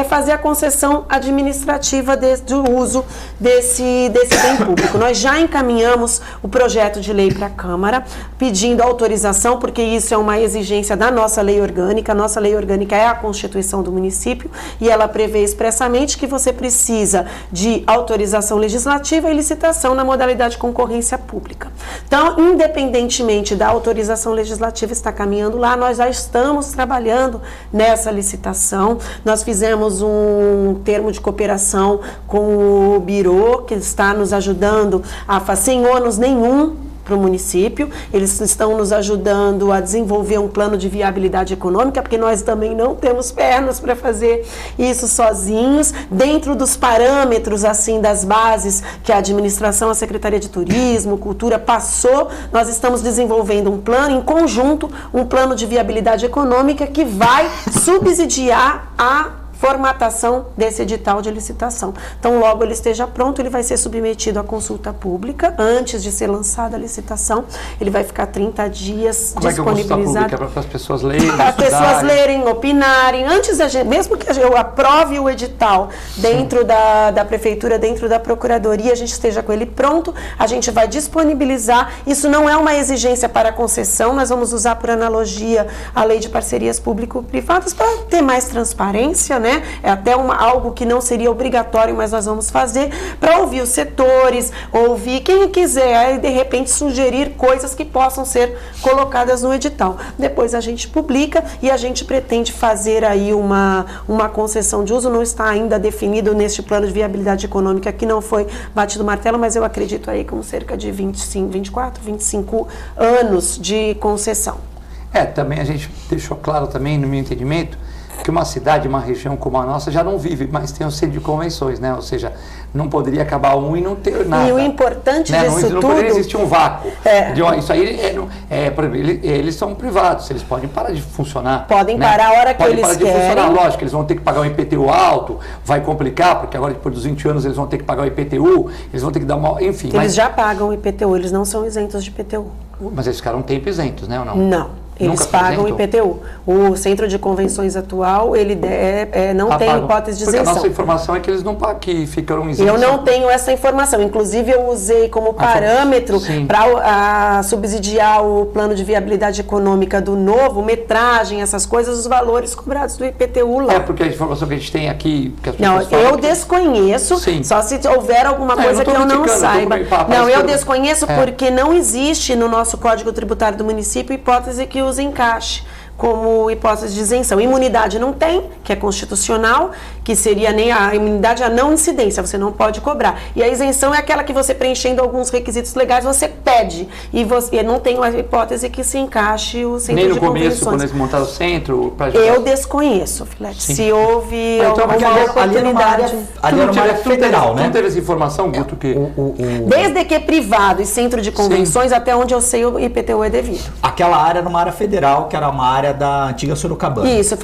Fazer a concessão administrativa do uso desse bem público. Nós já já encaminhamos o projeto de lei para a Câmara, pedindo autorização, porque isso é uma exigência da nossa lei orgânica. A nossa lei orgânica é a Constituição do município e ela prevê expressamente que você precisa de autorização legislativa e licitação na modalidade de concorrência pública. Então, independentemente da autorização legislativa estar caminhando lá, nós já estamos trabalhando nessa licitação. Nós fizemos um termo de cooperação com o Biro, que está nos ajudando sem ônus nenhum para o município. Eles estão nos ajudando a desenvolver um plano de viabilidade econômica, porque nós também não temos pernas para fazer isso sozinhos, dentro dos parâmetros, assim, das bases que a administração, a Secretaria de Turismo, Cultura passou. Nós estamos desenvolvendo um plano, em conjunto, um plano de viabilidade econômica que vai subsidiar a formatação desse edital de licitação. Então, logo ele esteja pronto, ele vai ser submetido à consulta pública, antes de ser lançada a licitação. Ele vai ficar 30 dias Como disponibilizado. É que é para as pessoas lerem, para as pessoas lerem, opinarem. Antes, mesmo que eu aprove o edital dentro da prefeitura, dentro da procuradoria, a gente esteja com ele pronto, a gente vai disponibilizar. Isso não é uma exigência para concessão, nós vamos usar por analogia a lei de parcerias público-privadas para ter mais transparência, né? É até algo que não seria obrigatório, mas nós vamos fazer para ouvir os setores, ouvir quem quiser e de repente sugerir coisas que possam ser colocadas no edital. Depois a gente publica e a gente pretende fazer aí uma concessão de uso. Não está ainda definido neste plano de viabilidade econômica, que não foi batido o martelo, mas eu acredito aí com cerca de 24, 25 anos de concessão. Também a gente deixou claro também, no meu entendimento, que uma cidade, uma região como a nossa já não vive, mas tem um centro de convenções, né? Ou seja, não poderia acabar um e não ter nada. E o importante né? disso não tudo... poderia existir um vácuo. Isso aí, por exemplo, eles são privados, eles podem parar de funcionar. Podem né? parar a hora que eles querem. Podem parar de funcionar, lógico, eles vão ter que pagar um IPTU alto, vai complicar, porque agora depois dos 20 anos eles vão ter que pagar o IPTU, eles vão ter que dar uma... Enfim. Eles já pagam o IPTU, eles não são isentos de IPTU. Mas eles ficaram um tempo isentos, né, ou não? Não. Eles pagam IPTU. O centro de convenções atual, ele não tem hipótese de isenção. Porque a nossa informação é que eles não que ficaram isentos. Eu não tenho essa informação. Inclusive, eu usei como parâmetro para subsidiar o plano de viabilidade econômica do novo, metragem, essas coisas, os valores cobrados do IPTU lá. Porque a informação que a gente tem aqui... Que as pessoas eu desconheço, só se houver alguma coisa que eu não saiba. Eu desconheço porque não existe no nosso Código Tributário do município hipótese que os encaixe como hipótese de isenção. Imunidade não tem, que é constitucional, que seria nem a imunidade, a não incidência, você não pode cobrar. E a isenção é aquela que você, preenchendo alguns requisitos legais, você pede. E você não tem uma hipótese que se encaixe o centro de convenções. Nem no começo, quando eles montaram o centro... Eu desconheço, Filete. Se houve alguma oportunidade... Ali era uma área federal, né? Não teve essa informação, Guto, que... Desde que privado e centro de convenções, até onde eu sei, o IPTU é devido. Aquela área era uma área federal, que era uma área da antiga Sorocabana. Isso,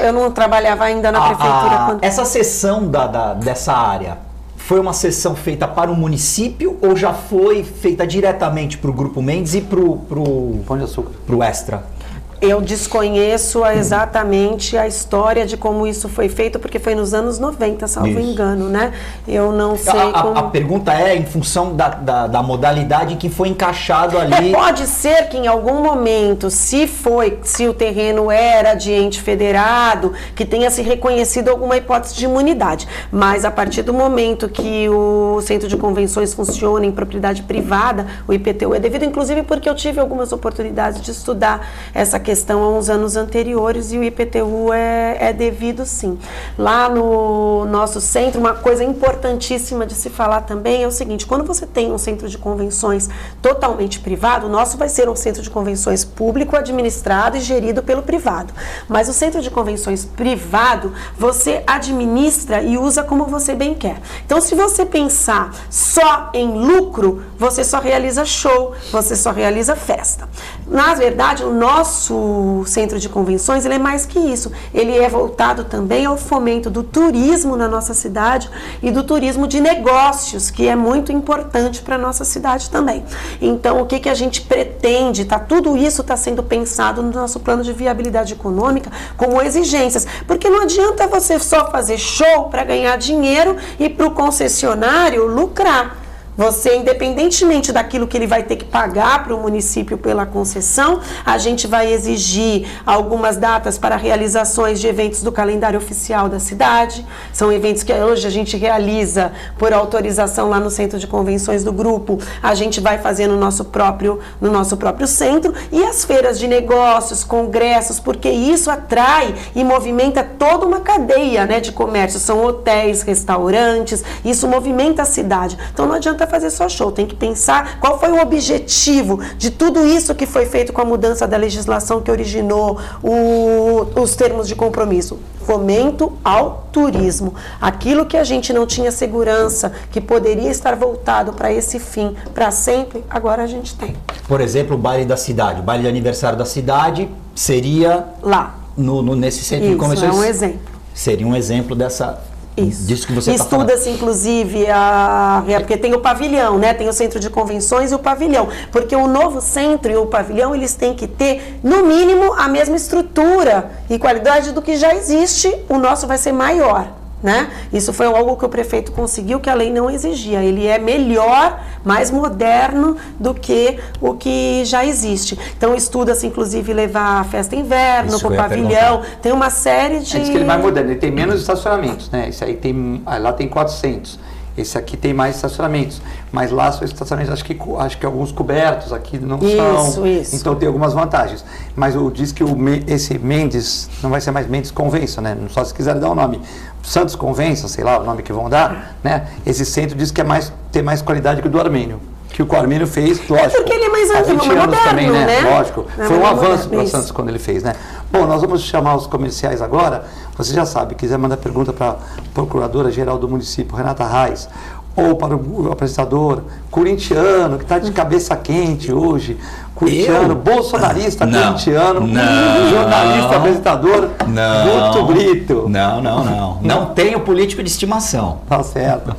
eu não trabalhava ainda na prefeitura. Essa cessão dessa área foi uma cessão feita para o município ou já foi feita diretamente para o Grupo Mendes e para o Pão de Açúcar, para o Extra? Eu desconheço exatamente a história de como isso foi feito, porque foi nos anos 90, salvo engano, né? Eu não sei como... A pergunta é em função da modalidade em que foi encaixado ali... Pode ser que em algum momento, se o terreno era de ente federado, que tenha se reconhecido alguma hipótese de imunidade. Mas a partir do momento que o centro de convenções funciona em propriedade privada, o IPTU é devido, inclusive porque eu tive algumas oportunidades de estudar essa questão há uns anos anteriores e o IPTU é devido, sim. Lá no nosso centro, uma coisa importantíssima de se falar também é o seguinte: quando você tem um centro de convenções totalmente privado, o nosso vai ser um centro de convenções público, administrado e gerido pelo privado. Mas o centro de convenções privado, você administra e usa como você bem quer. Então, se você pensar só em lucro, você só realiza show, você só realiza festa. Na verdade, o nosso centro de convenções, ele é mais que isso. Ele é voltado também ao fomento do turismo na nossa cidade e do turismo de negócios, que é muito importante para a nossa cidade também. Então, o que a gente pretende? Tudo isso está sendo pensado no nosso plano de viabilidade econômica como exigências, porque não adianta você só fazer show para ganhar dinheiro e para o concessionário lucrar. Você, independentemente daquilo que ele vai ter que pagar para o município pela concessão, a gente vai exigir algumas datas para realizações de eventos do calendário oficial da cidade. São eventos que hoje a gente realiza por autorização lá no Centro de Convenções do grupo. A gente vai fazer no nosso próprio centro. E as feiras de negócios, congressos, porque isso atrai e movimenta toda uma cadeia, né, de comércio. São hotéis, restaurantes, isso movimenta a cidade. Então não adianta fazer só show, tem que pensar qual foi o objetivo de tudo isso que foi feito com a mudança da legislação que originou os termos de compromisso. Fomento ao turismo. Aquilo que a gente não tinha segurança, que poderia estar voltado para esse fim, para sempre, agora a gente tem. Por exemplo, o baile da cidade, o baile de aniversário da cidade seria lá, nesse centro de convenções. Isso é um exemplo. Seria um exemplo disso que você está falando. Estuda-se, inclusive, porque tem o pavilhão, né? Tem o centro de convenções e o pavilhão. Porque o novo centro e o pavilhão, eles têm que ter, no mínimo, a mesma estrutura e qualidade do que já existe. O nosso vai ser maior, né? Isso foi algo que o prefeito conseguiu, que a lei não exigia. Ele é melhor, mais moderno do que o que já existe. Então, estuda-se, inclusive, levar a festa inverno para o pavilhão. Tem uma série de... Diz que ele vai mudando, ele tem menos estacionamentos, né? Esse aí lá tem 400. Esse aqui tem mais estacionamentos, mas lá são estacionamentos, acho que alguns cobertos, aqui não são. Isso. Então tem algumas vantagens. Mas diz que esse Mendes não vai ser mais Mendes Convenção, né? Só se quiser dar o nome. Santos Convenção, sei lá o nome que vão dar, né? Esse centro diz que tem mais qualidade que o do Armênio. Que o Armênio fez, lógico. Porque ele é mais há 20 anos moderno, também, né? Lógico. Foi um avanço para o Santos quando ele fez, né? Bom, nós vamos chamar os comerciais agora. Você já sabe, quiser mandar pergunta para a Procuradora-Geral do Município, Renata Reis, ou para o apresentador corintiano, que está de cabeça quente hoje, corintiano, bolsonarista corintiano, jornalista, apresentador, Guto Brito. Não tenho político de estimação. Tá certo.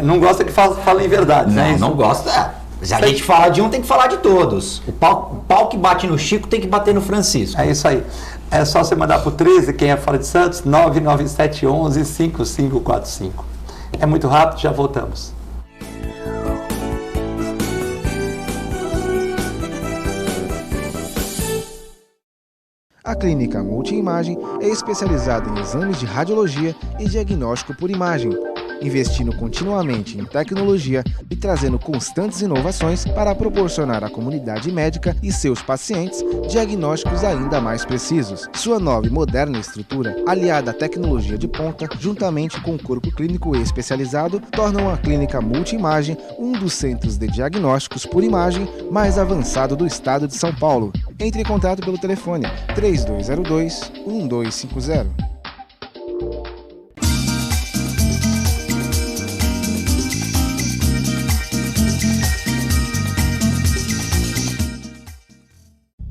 Não gosta que falem verdade, né? Não gosta. Se a gente fala de um, tem que falar de todos. O pau que bate no Chico tem que bater no Francisco. É isso aí. É só você mandar para o 13, quem é fora de Santos, 99711 5545. É muito rápido, já voltamos. A Clínica Multiimagem é especializada em exames de radiologia e diagnóstico por imagem, investindo continuamente em tecnologia e trazendo constantes inovações para proporcionar à comunidade médica e seus pacientes diagnósticos ainda mais precisos. Sua nova e moderna estrutura, aliada à tecnologia de ponta, juntamente com o corpo clínico especializado, tornam a Clínica Multiimagem um dos centros de diagnósticos por imagem mais avançado do estado de São Paulo. Entre em contato pelo telefone 3202-1250.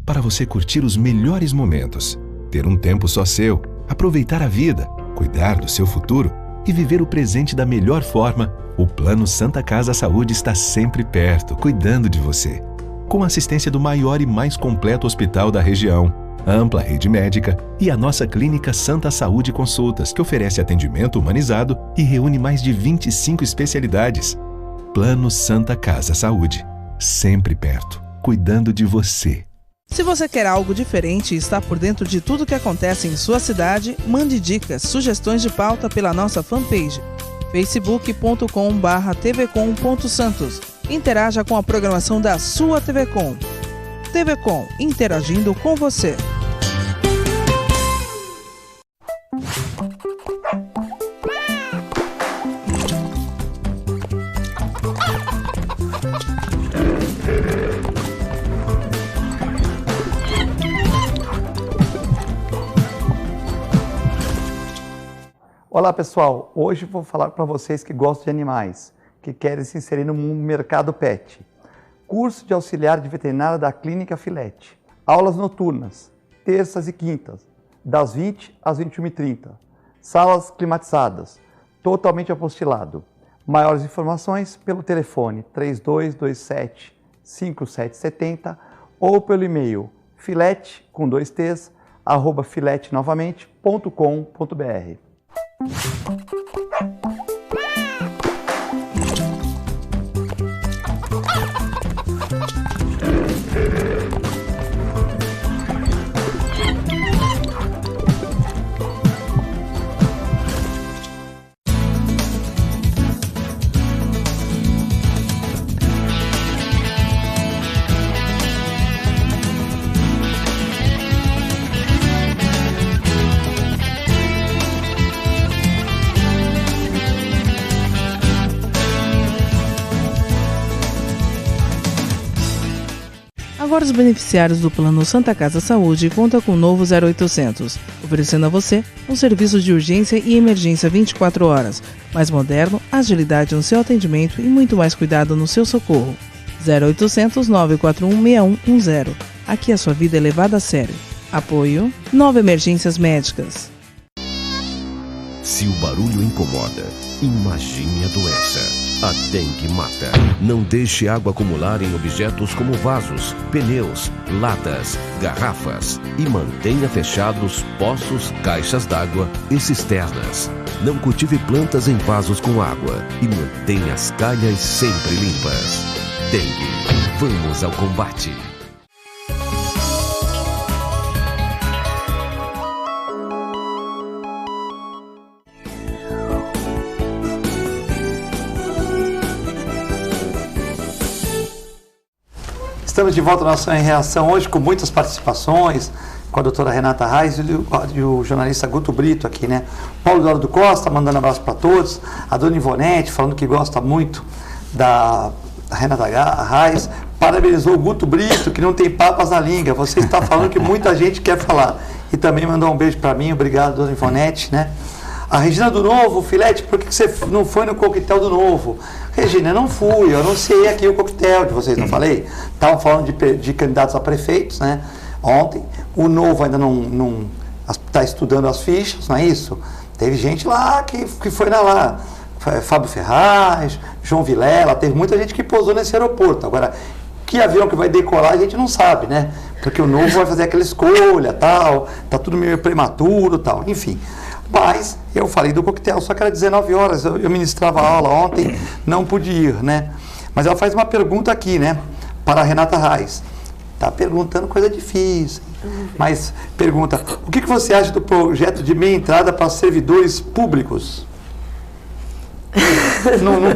Para você curtir os melhores momentos, ter um tempo só seu, aproveitar a vida, cuidar do seu futuro e viver o presente da melhor forma, o Plano Santa Casa Saúde está sempre perto, cuidando de você. Com a assistência do maior e mais completo hospital da região, ampla rede médica e a nossa clínica Santa Saúde Consultas, que oferece atendimento humanizado e reúne mais de 25 especialidades. Plano Santa Casa Saúde, sempre perto, cuidando de você. Se você quer algo diferente e está por dentro de tudo que acontece em sua cidade, mande dicas, sugestões de pauta pela nossa fanpage, facebook.com/tvcom.santos. Interaja com a programação da sua TV Com. TV Com, interagindo com você. Olá pessoal, hoje vou falar para vocês que gostam de animais, que querem se inserir no mercado pet. Curso de auxiliar de veterinária da Clínica Filete. Aulas noturnas, terças e quintas, das 20 às 21h30. Salas climatizadas, totalmente apostilado. Maiores informações pelo telefone 3227-5770 ou pelo e-mail filete@filetenovamente.com.br. Agora os beneficiários do Plano Santa Casa Saúde contam com o novo 0800, oferecendo a você um serviço de urgência e emergência 24 horas, mais moderno, agilidade no seu atendimento e muito mais cuidado no seu socorro. 0800 941 6110. Aqui a sua vida é levada a sério. Apoio 9 Emergências Médicas. Se o barulho incomoda, imagine a doença. A dengue mata. Não deixe água acumular em objetos como vasos, pneus, latas, garrafas e mantenha fechados poços, caixas d'água e cisternas. Não cultive plantas em vasos com água e mantenha as calhas sempre limpas. Dengue. Vamos ao combate. Estamos de volta na Ação em Reação hoje com muitas participações, com a doutora Renata Reis e o jornalista Guto Brito aqui, né? Paulo Eduardo Costa mandando abraço para todos, a dona Ivonete falando que gosta muito da Renata Reis, parabenizou o Guto Brito, que não tem papas na língua, você está falando que muita gente quer falar. E também mandou um beijo para mim, obrigado, dona Ivonete, né? A Regina do Novo, Filete, por que você não foi no coquetel do Novo? Regina, eu não fui, eu anunciei aqui o coquetel de vocês, não falei? Estavam falando de candidatos a prefeitos, né? Ontem, o Novo ainda não está estudando as fichas, não é isso? Teve gente lá que foi lá, Fábio Ferraz, João Vilela, teve muita gente que pousou nesse aeroporto. Agora, que avião que vai decolar a gente não sabe, né? Porque o Novo vai fazer aquela escolha, tal, tá tudo meio prematuro, tal, enfim. Mas eu falei do coquetel, só que era 19 horas, eu ministrava a aula ontem, não pude ir, né? Mas ela faz uma pergunta aqui, né? Para a Renata Reis. Tá perguntando coisa difícil, mas pergunta, o que você acha do projeto de meia entrada para servidores públicos? Não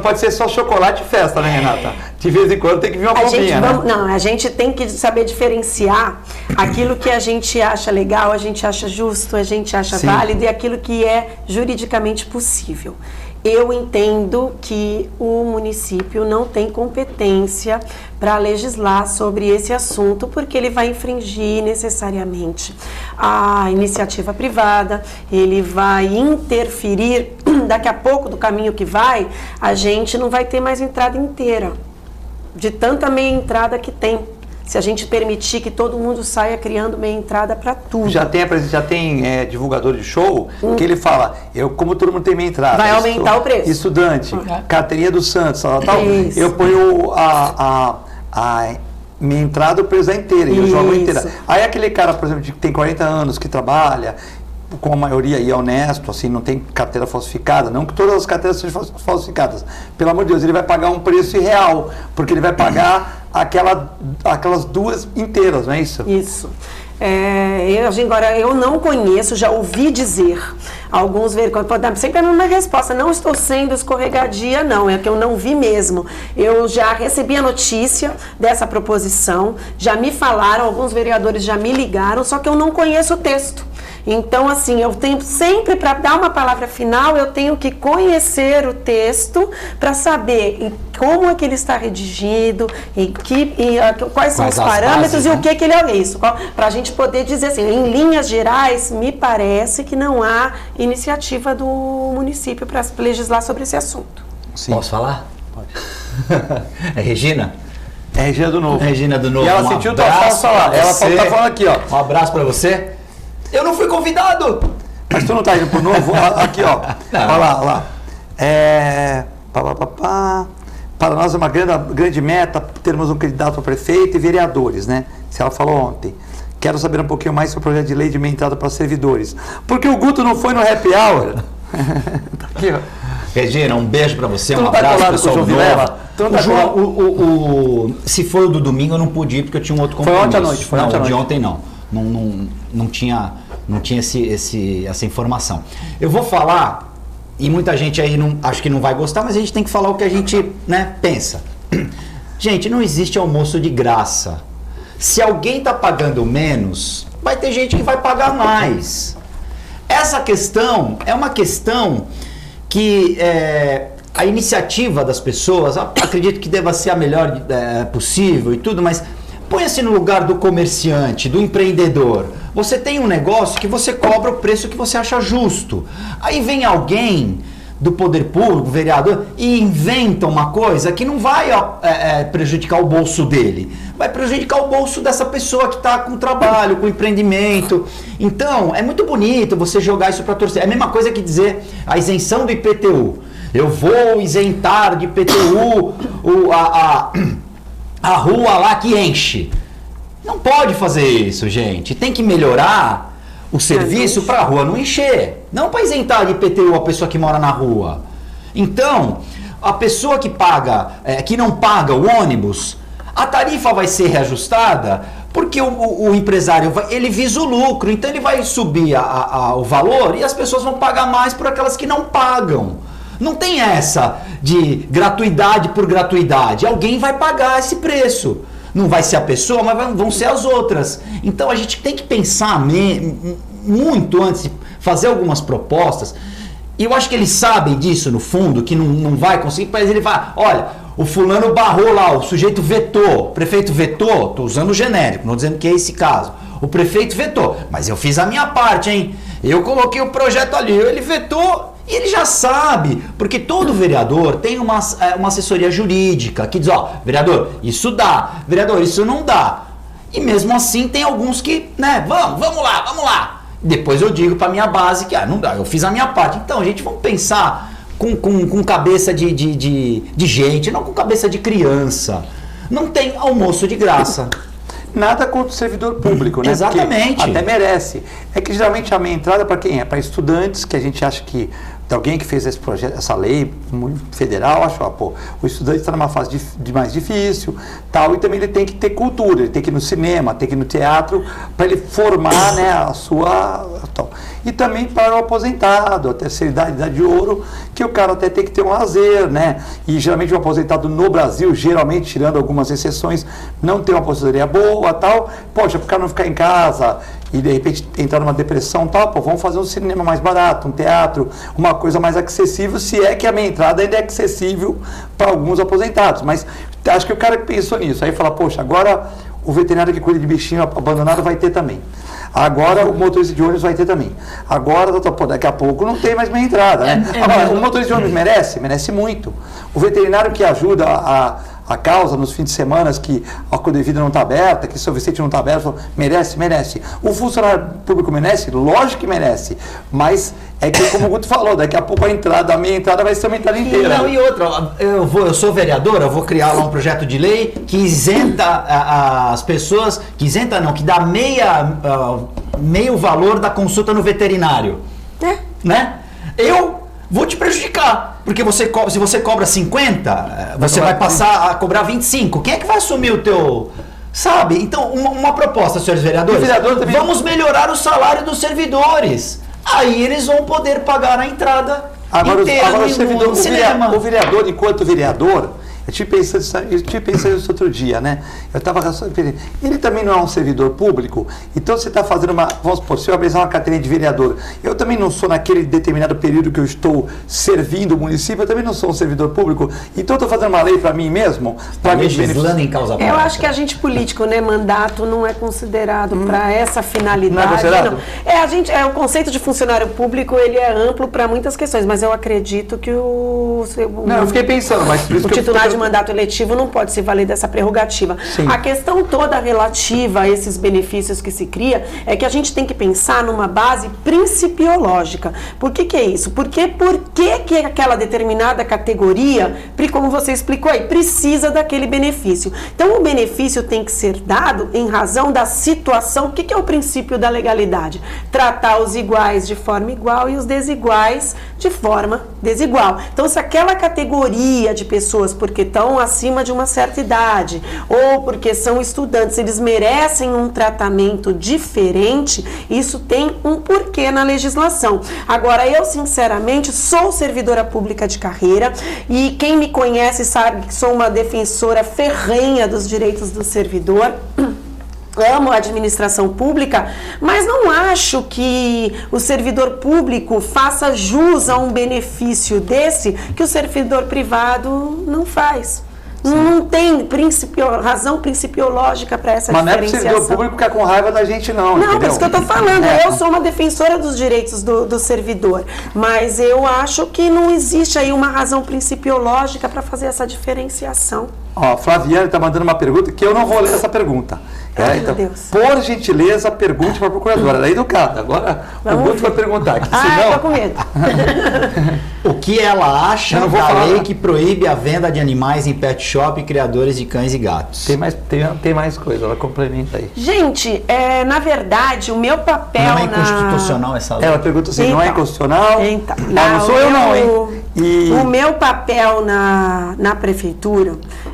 pode ser só chocolate e festa, né, Renata? De vez em quando tem que vir uma bombinha, né? Não, a gente tem que saber diferenciar aquilo que a gente acha legal, a gente acha justo, a gente acha Sim. válido e aquilo que é juridicamente possível. Eu entendo que o município não tem competência para legislar sobre esse assunto, porque ele vai infringir necessariamente a iniciativa privada, ele vai interferir, daqui a pouco do caminho que vai, a gente não vai ter mais entrada inteira, de tanta meia entrada que tem. Se a gente permitir que todo mundo saia criando meia entrada para tudo. Já tem divulgador de show que ele fala, como todo mundo tem meia entrada. Vai aumentar o preço. Estudante, carteirinha do Santos, tal, eu ponho a meia entrada, o preço é inteira, e eu jogo inteira. Aí aquele cara, por exemplo, que tem 40 anos, que trabalha, com a maioria aí é honesto, assim, não tem carteira falsificada, não que todas as carteiras sejam falsificadas, pelo amor de Deus, ele vai pagar um preço irreal, porque ele vai pagar aquelas duas inteiras, não é isso? Isso. Agora, eu não conheço, já ouvi dizer, alguns veículos, sempre a mesma resposta, não estou sendo escorregadia, não, é que eu não vi mesmo. Eu já recebi a notícia dessa proposição, já me falaram, alguns vereadores já me ligaram, só que eu não conheço o texto. Então, assim, eu tenho sempre, para dar uma palavra final, eu tenho que conhecer o texto para saber como é que ele está redigido, quais são os parâmetros bases, e o que ele é isso. Para a gente poder dizer assim, em linhas gerais, me parece que não há iniciativa do município para legislar sobre esse assunto. Sim. Posso falar? Pode. É Regina? É Regina do Novo. Regina do Novo. E ela sentiu tua falsa lá. Ela tá falando aqui, ó. Um abraço para você. Eu não fui convidado! Mas tu não tá indo pro Novo? Aqui, ó. Olha lá. Para nós é uma grande meta termos um candidato a prefeito e vereadores, né? Se ela falou ontem. Quero saber um pouquinho mais sobre o projeto de lei de meia entrada para servidores. Porque o Guto não foi no happy hour? Tá aqui, ó. Regina, um beijo para você, tu um abraço pro João Vilela. Se foi o do domingo eu não pude ir porque eu tinha um outro compromisso. Foi ontem à noite. Foi ontem à noite. De ontem não tinha essa informação. Eu vou falar, e muita gente aí acho que não vai gostar, mas a gente tem que falar o que a gente, né, pensa. Gente, não existe almoço de graça. Se alguém está pagando menos, vai ter gente que vai pagar mais. Essa questão é uma questão que a iniciativa das pessoas, acredito que deva ser a melhor possível e tudo, mas Põe-se no lugar do comerciante, do empreendedor. Você tem um negócio que você cobra o preço que você acha justo. Aí vem alguém do poder público, vereador, e inventa uma coisa que não vai prejudicar o bolso dele, vai prejudicar o bolso dessa pessoa que está com trabalho, com empreendimento. Então, é muito bonito você jogar isso para torcer. É a mesma coisa que dizer a isenção do IPTU. Eu vou isentar de IPTU a rua lá que enche. Não pode fazer isso, gente. Tem que melhorar o serviço para a rua não encher, não para isentar de IPTU a pessoa que mora na rua. Então, a pessoa que paga, que não paga o ônibus, a tarifa vai ser reajustada porque o empresário ele visa o lucro, então ele vai subir o valor e as pessoas vão pagar mais por aquelas que não pagam. Não tem essa de gratuidade por gratuidade, alguém vai pagar esse preço. Não vai ser a pessoa, mas vão ser as outras. Então a gente tem que pensar muito antes de fazer algumas propostas. E eu acho que eles sabem disso no fundo, que não vai conseguir, mas ele vai, olha, o fulano barrou lá, o sujeito vetou, o prefeito vetou, estou usando o genérico, não dizendo que é esse caso. O prefeito vetou, mas eu fiz a minha parte, hein? Eu coloquei o projeto ali, ele vetou. E ele já sabe, porque todo vereador tem uma assessoria jurídica que diz, ó, vereador, isso dá, vereador, isso não dá. E mesmo assim tem alguns que, né, vamos lá. Depois eu digo para minha base que, não dá, eu fiz a minha parte. Então, gente, vamos pensar com cabeça de gente, não com cabeça de criança. Não tem almoço de graça. Nada contra o servidor público, né? Exatamente. Porque até merece. É que geralmente a minha entrada para quem é? Para estudantes, que a gente acha que alguém que fez esse projeto, essa lei federal, acho, o estudante está numa fase mais difícil, tal, e também ele tem que ter cultura, ele tem que ir no cinema, tem que ir no teatro, para ele formar, né, a sua... Tal. E também para o aposentado, a terceira idade de ouro, que o cara até tem que ter um lazer, né? E geralmente o aposentado no Brasil, geralmente, tirando algumas exceções, não tem uma aposentadoria boa, tal. Poxa, para o cara não ficar em casa e de repente entrar numa depressão, tal, vamos fazer um cinema mais barato, um teatro, uma coisa mais acessível, se é que a minha entrada ainda é acessível para alguns aposentados. Mas acho que o cara que pensou nisso, aí fala, poxa, agora o veterinário que cuida de bichinho abandonado vai ter também. Agora o motorista de ônibus vai ter também. Agora, daqui a pouco não tem mais minha entrada, né? Agora, o motorista de ônibus merece muito. O veterinário que ajuda a causa nos fins de semana, que a Codevida não está aberta, que São Vicente não está aberto, merece. O funcionário público merece? Lógico que merece. Mas é que, como o Guto falou, daqui a pouco a minha entrada vai ser uma entrada inteira. Não, e outra, eu sou vereador, eu vou criar lá um projeto de lei que isenta as pessoas, que dá meio valor da consulta no veterinário. Né? Eu vou te prejudicar, porque se você cobra 50, você vai passar a cobrar 25. Quem é que vai assumir o teu... Sabe? Então, uma proposta, senhores vereadores, vamos melhorar o salário dos servidores. Aí eles vão poder pagar a entrada inteira no cinema. O vereador, enquanto vereador, eu tive pensando isso outro dia, né? Ele também não é um servidor público, então você está fazendo vamos supor, se eu abrir uma carteirinha de vereador, eu também não sou naquele determinado período que eu estou servindo o município, eu também não sou um servidor público, então eu estou fazendo uma lei para mim mesmo, para me beneficiar. Em causa eu acho que agente político, né, mandato não é considerado para essa finalidade. Não. O conceito de funcionário público, ele é amplo para muitas questões, mas eu acredito que eu fiquei pensando, mas o titular de mandato eletivo não pode se valer dessa prerrogativa. Sim. A questão toda relativa a esses benefícios que se cria é que a gente tem que pensar numa base principiológica. Por que é isso? Por que aquela determinada categoria, como você explicou aí, precisa daquele benefício? Então, o benefício tem que ser dado em razão da situação. O que é o princípio da legalidade? Tratar os iguais de forma igual e os desiguais de forma desigual. Então, se aquela categoria de pessoas, porque estão acima de uma certa idade, ou porque são estudantes, eles merecem um tratamento diferente, isso tem um porquê na legislação. Agora, eu sinceramente sou servidora pública de carreira, e quem me conhece sabe que sou uma defensora ferrenha dos direitos do servidor. Amo a administração pública, mas não acho que o servidor público faça jus a um benefício desse que o servidor privado não faz. Não tem razão principiológica para essa Mas diferenciação. Mas não é para o servidor público ficar com raiva da gente, não. Não, por isso que eu estou falando. Eu sou uma defensora dos direitos do servidor. Mas eu acho que não existe aí uma razão principiológica para fazer essa diferenciação. Ó, Flaviane está mandando uma pergunta que eu não vou ler essa pergunta. Então, por gentileza, pergunte para a procuradora. Ela é educada. Agora, o Guto vai perguntar. Senão... eu tô com medo. O que ela acha da lei que proíbe a venda de animais em pet shop e criadores de cães e gatos? Tem mais coisa, ela complementa aí. Gente, na verdade, o meu papel não é inconstitucional essa lei? Ela pergunta assim, não é inconstitucional? Então, não sou eu não, hein? O meu papel na prefeitura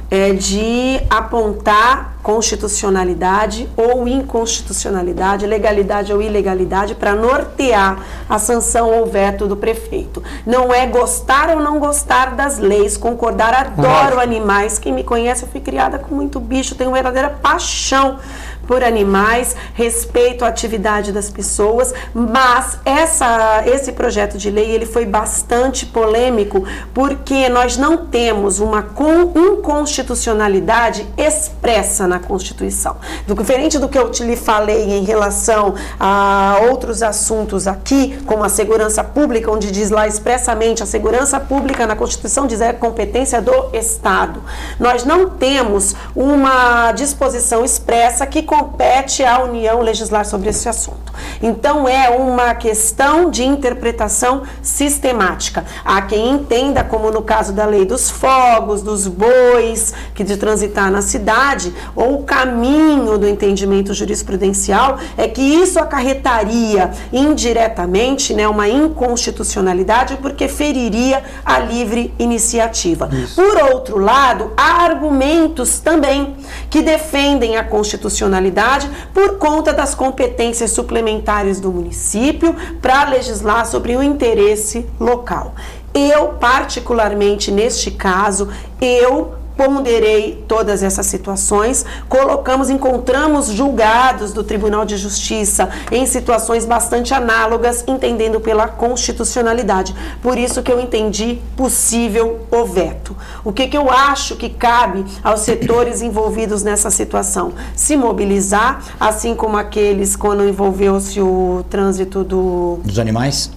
é de apontar constitucionalidade ou inconstitucionalidade, legalidade ou ilegalidade para nortear a sanção ou veto do prefeito. Não é gostar ou não gostar das leis, concordar, adoro animais. Quem me conhece, eu fui criada com muito bicho, tenho uma verdadeira paixão por animais, respeito à atividade das pessoas, mas esse projeto de lei ele foi bastante polêmico porque nós não temos uma inconstitucionalidade expressa na Constituição. Diferente do que eu lhe falei em relação a outros assuntos aqui, como a segurança pública, onde diz lá expressamente a segurança pública na Constituição diz é competência do Estado. Nós não temos uma disposição expressa que compete à União legislar sobre esse assunto. Então, é uma questão de interpretação sistemática. Há quem entenda, como no caso da lei dos fogos, dos bois, que de transitar na cidade, ou o caminho do entendimento jurisprudencial, é que isso acarretaria indiretamente, né, uma inconstitucionalidade, porque feriria a livre iniciativa. Isso. Por outro lado, há argumentos também que defendem a constitucionalidade por conta das competências suplementares do município para legislar sobre o interesse local. Eu, particularmente neste caso, ponderei todas essas situações, encontramos julgados do Tribunal de Justiça em situações bastante análogas, entendendo pela constitucionalidade. Por isso que eu entendi possível o veto. O que eu acho que cabe aos setores envolvidos nessa situação? Se mobilizar, assim como aqueles quando envolveu-se o trânsito dos animais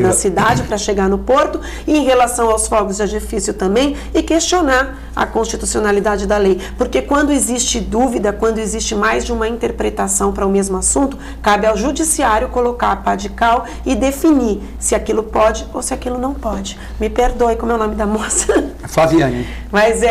na cidade para chegar no porto, e em relação aos fogos de artifício também, e questionar a constitucionalidade da lei, porque quando existe dúvida, quando existe mais de uma interpretação para o mesmo assunto, cabe ao judiciário colocar a pá de cal e definir se aquilo pode ou se aquilo não pode. Me perdoe, como é o nome da moça? Flaviane. Mas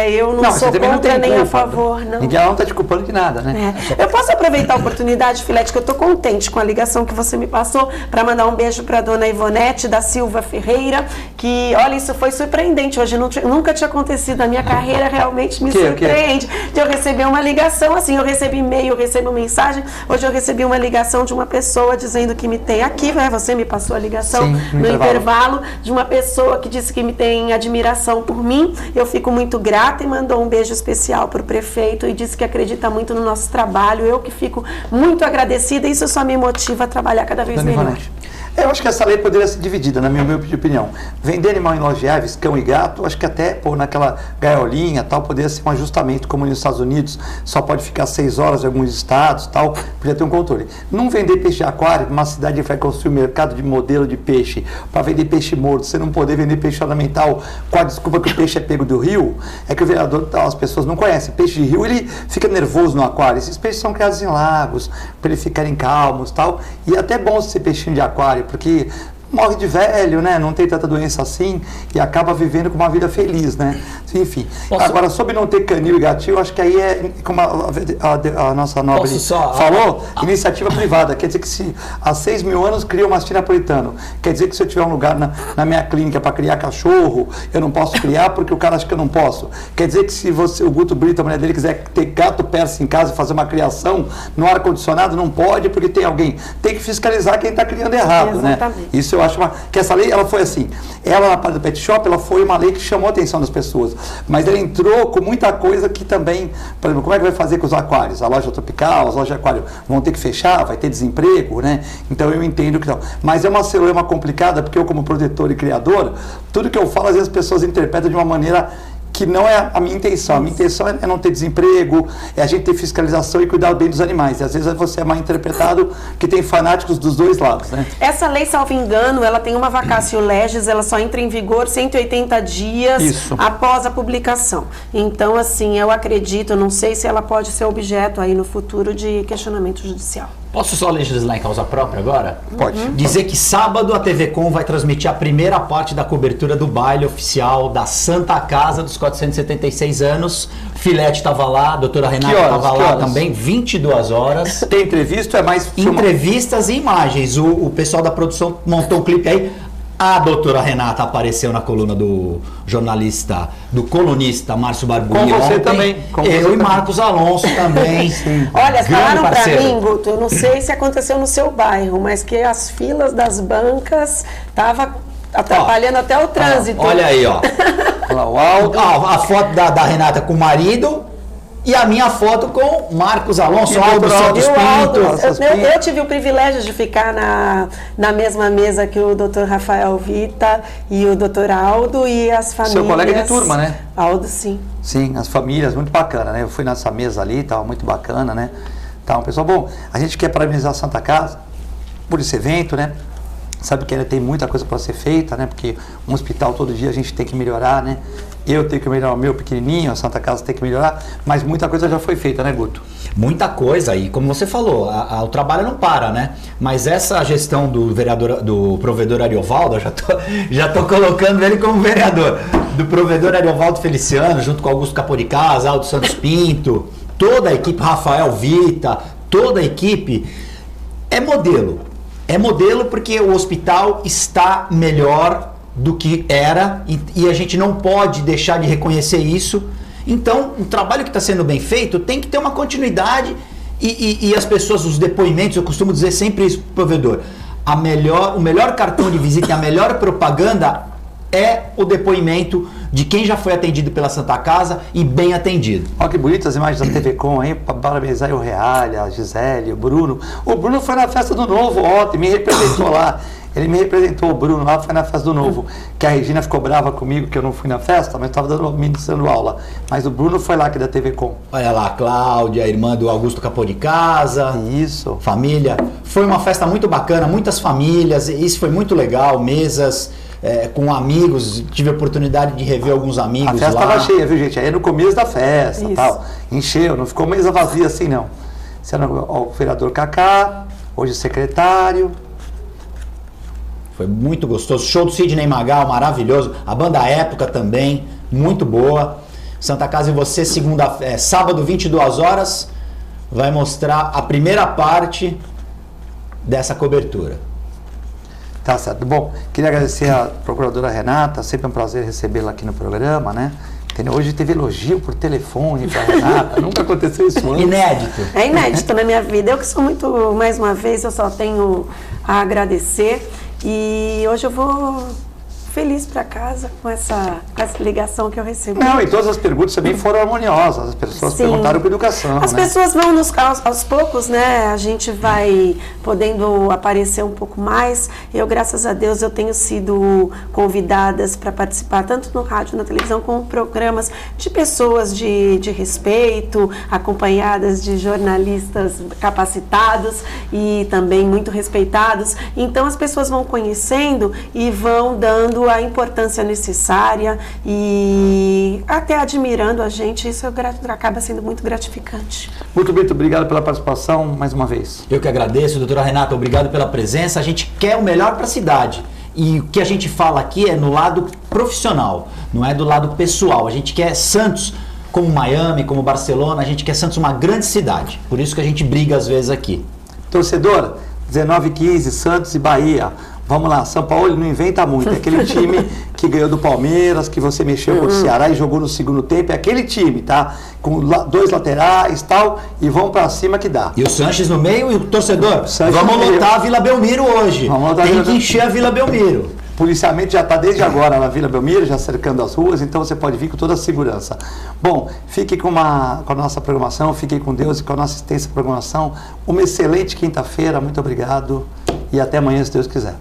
eu não sou contra nem a favor. Não. Ninguém não está te culpando de nada, né? Eu posso aproveitar a oportunidade, Filete, que eu estou contente com a ligação que você me passou, para mandar um beijo para a dona Ivonete da Silva Ferreira, que, olha, isso foi surpreendente. Hoje nunca tinha acontecido na minha carreira, realmente me surpreende. De eu receber uma ligação, assim, eu recebi e-mail, eu recebo mensagem. Hoje eu recebi uma ligação de uma pessoa dizendo que me tem aqui, né? Você me passou a ligação. Sim, no intervalo, de uma pessoa que disse que me tem admiração por mim. Eu fico muito grata e mandou um beijo especial para o prefeito e disse que acredita muito no nosso trabalho. Eu que fico muito agradecida, isso só me motiva a trabalhar cada vez melhor. Eu acho que essa lei poderia ser dividida, na minha humilde opinião. Vender animal em lojas de aves, cão e gato, acho que até pôr naquela gaiolinha, tal, poderia ser um ajustamento, como nos Estados Unidos, só pode ficar 6 horas em alguns estados, tal, podia ter um controle. Não vender peixe de aquário, uma cidade que vai construir um mercado de modelo de peixe, para vender peixe morto, você não poder vender peixe ornamental, com a desculpa que o peixe é pego do rio, é que o vereador, as pessoas não conhecem. Peixe de rio, ele fica nervoso no aquário. Esses peixes são criados em lagos, para eles ficarem calmos, tal, e é até bom ser peixinho de aquário, porque morre de velho, né? Não tem tanta doença assim e acaba vivendo com uma vida feliz, né? Enfim. Agora, sobre não ter canil e gatinho, acho que aí é, como a nossa nobre falou, iniciativa privada. Quer dizer que se há 6 mil anos criou o mastim napolitano, quer dizer que se eu tiver um lugar na minha clínica para criar cachorro, eu não posso criar porque o cara acha que eu não posso. Quer dizer que se o Guto Brito, a mulher dele, quiser ter gato persa em casa e fazer uma criação no ar-condicionado, não pode porque tem alguém. Tem que fiscalizar quem está criando errado, né? Isso eu acho que essa lei, ela foi assim, ela na parte do pet shop, ela foi uma lei que chamou a atenção das pessoas, mas ela entrou com muita coisa que também, por exemplo, como é que vai fazer com os aquários? A loja tropical, as lojas de aquário vão ter que fechar, vai ter desemprego, né? Então eu entendo que não. Mas é uma celeuma complicada, porque eu como protetor e criador, tudo que eu falo, às vezes as pessoas interpretam de uma maneira que não é a minha intenção. A minha intenção é não ter desemprego, é a gente ter fiscalização e cuidar bem dos animais. E às vezes você é mal interpretado, que tem fanáticos dos dois lados, né? Essa lei, salvo engano, ela tem uma vacatio legis, ela só entra em vigor 180 dias após a publicação. Então, assim, eu acredito, não sei se ela pode ser objeto aí no futuro de questionamento judicial. Posso só legislar em causa própria agora? Pode. Dizer que sábado a TV Com vai transmitir a primeira parte da cobertura do baile oficial da Santa Casa dos 476 anos. Filete estava lá, a doutora Renata estava lá também, 22 horas. Tem entrevista ou é mais... Entrevistas e imagens. O pessoal da produção montou um clipe aí. A doutora Renata apareceu na coluna do jornalista, do colunista Márcio Barbuni. Com você ontem. também. Eu e Marcos Alonso também. Olha, falaram para mim, Guto, eu não sei se aconteceu no seu bairro, mas que as filas das bancas estavam atrapalhando até o trânsito. Olha aí, ó. A foto da Renata com o marido. E a minha foto com Marcos Alonso, Aldo Santos Pinto. Eu tive o privilégio de ficar na mesma mesa que o Dr. Rafael Vita e o Dr. Aldo e as famílias. Seu colega de turma, né? Aldo, sim. Sim, as famílias, muito bacana, né? Eu fui nessa mesa ali, estava muito bacana, né? Então, pessoal, bom, a gente quer parabenizar a Santa Casa por esse evento, né? Sabe que ainda tem muita coisa para ser feita, né? Porque um hospital todo dia a gente tem que melhorar, né? Eu tenho que melhorar o meu pequenininho, a Santa Casa tem que melhorar, mas muita coisa já foi feita, né, Guto? Muita coisa, e como você falou, o trabalho não para, né? Mas essa gestão do provedor Ariovaldo, eu já tô colocando ele como vereador, do provedor Ariovaldo Feliciano, junto com Augusto Caporicasa, Aldo Santos Pinto, toda a equipe, Rafael Vita, toda a equipe, é modelo. É modelo porque o hospital está melhor do que era e a gente não pode deixar de reconhecer isso. Então, o trabalho que está sendo bem feito tem que ter uma continuidade e as pessoas, os depoimentos, eu costumo dizer sempre isso para o provedor, o melhor cartão de visita e a melhor propaganda é o depoimento de quem já foi atendido pela Santa Casa e bem atendido. Olha que bonitas as imagens da TV Com aí, para parabenizar o Real, a Gisele, o Bruno. O Bruno foi na festa do Novo ontem, me representou lá. Ele me representou, o Bruno lá, foi na festa do Novo. Que a Regina ficou brava comigo que eu não fui na festa, mas estava ministrando aula. Mas o Bruno foi lá aqui da TV Com. Olha lá, a Cláudia, a irmã do Augusto Caporicasa. Isso. Família. Foi uma festa muito bacana, muitas famílias, isso foi muito legal, mesas com amigos, tive a oportunidade de rever alguns amigos lá. A festa estava cheia, viu, gente? Aí no começo da festa e tal. Encheu, não ficou mesa vazia assim, não. Esse era o vereador Cacá, hoje o secretário. Foi muito gostoso. Show do Sidney Magal, maravilhoso. A banda Época também, muito boa. Santa Casa e Você, sábado, 22 horas, vai mostrar a primeira parte dessa cobertura. Tá certo. Bom, queria agradecer a procuradora Renata, sempre um prazer recebê-la aqui no programa, né? Entendeu? Hoje teve elogio por telefone para Renata, nunca aconteceu isso antes. Inédito. É inédito na minha vida. Eu que sou muito, mais uma vez, eu só tenho a agradecer. E hoje eu vou feliz para casa com essa ligação que eu recebi. Não, e todas as perguntas também foram harmoniosas. As pessoas perguntaram com educação. As pessoas vão aos poucos, né? A gente vai podendo aparecer um pouco mais. Eu, graças a Deus, eu tenho sido convidadas para participar tanto no rádio, na televisão, como programas de pessoas de respeito, acompanhadas de jornalistas capacitados e também muito respeitados. Então, as pessoas vão conhecendo e vão dando a importância necessária e até admirando a gente, isso acaba sendo muito gratificante. Muito bem, obrigado pela participação mais uma vez. Eu que agradeço, doutora Renata, obrigado pela presença. A gente quer o melhor para a cidade e o que a gente fala aqui é no lado profissional, não é do lado pessoal. A gente quer Santos como Miami, como Barcelona, a gente quer Santos uma grande cidade, por isso que a gente briga às vezes aqui. Torcedor, 19h15, Santos e Bahia. Vamos lá, São Paulo não inventa muito, é aquele time que ganhou do Palmeiras, que você mexeu com o Ceará e jogou no segundo tempo, é aquele time, tá? Com dois laterais e tal, e vão pra cima que dá. E o Sanches no meio e o torcedor, vamos lotar a Vila Belmiro hoje, tem que encher a Vila Belmiro. O policiamento já está desde agora na Vila Belmiro, já cercando as ruas, então você pode vir com toda a segurança. Bom, fique com a nossa programação, fique com Deus e com a nossa extensa programação. Uma excelente quinta-feira, muito obrigado e até amanhã, se Deus quiser.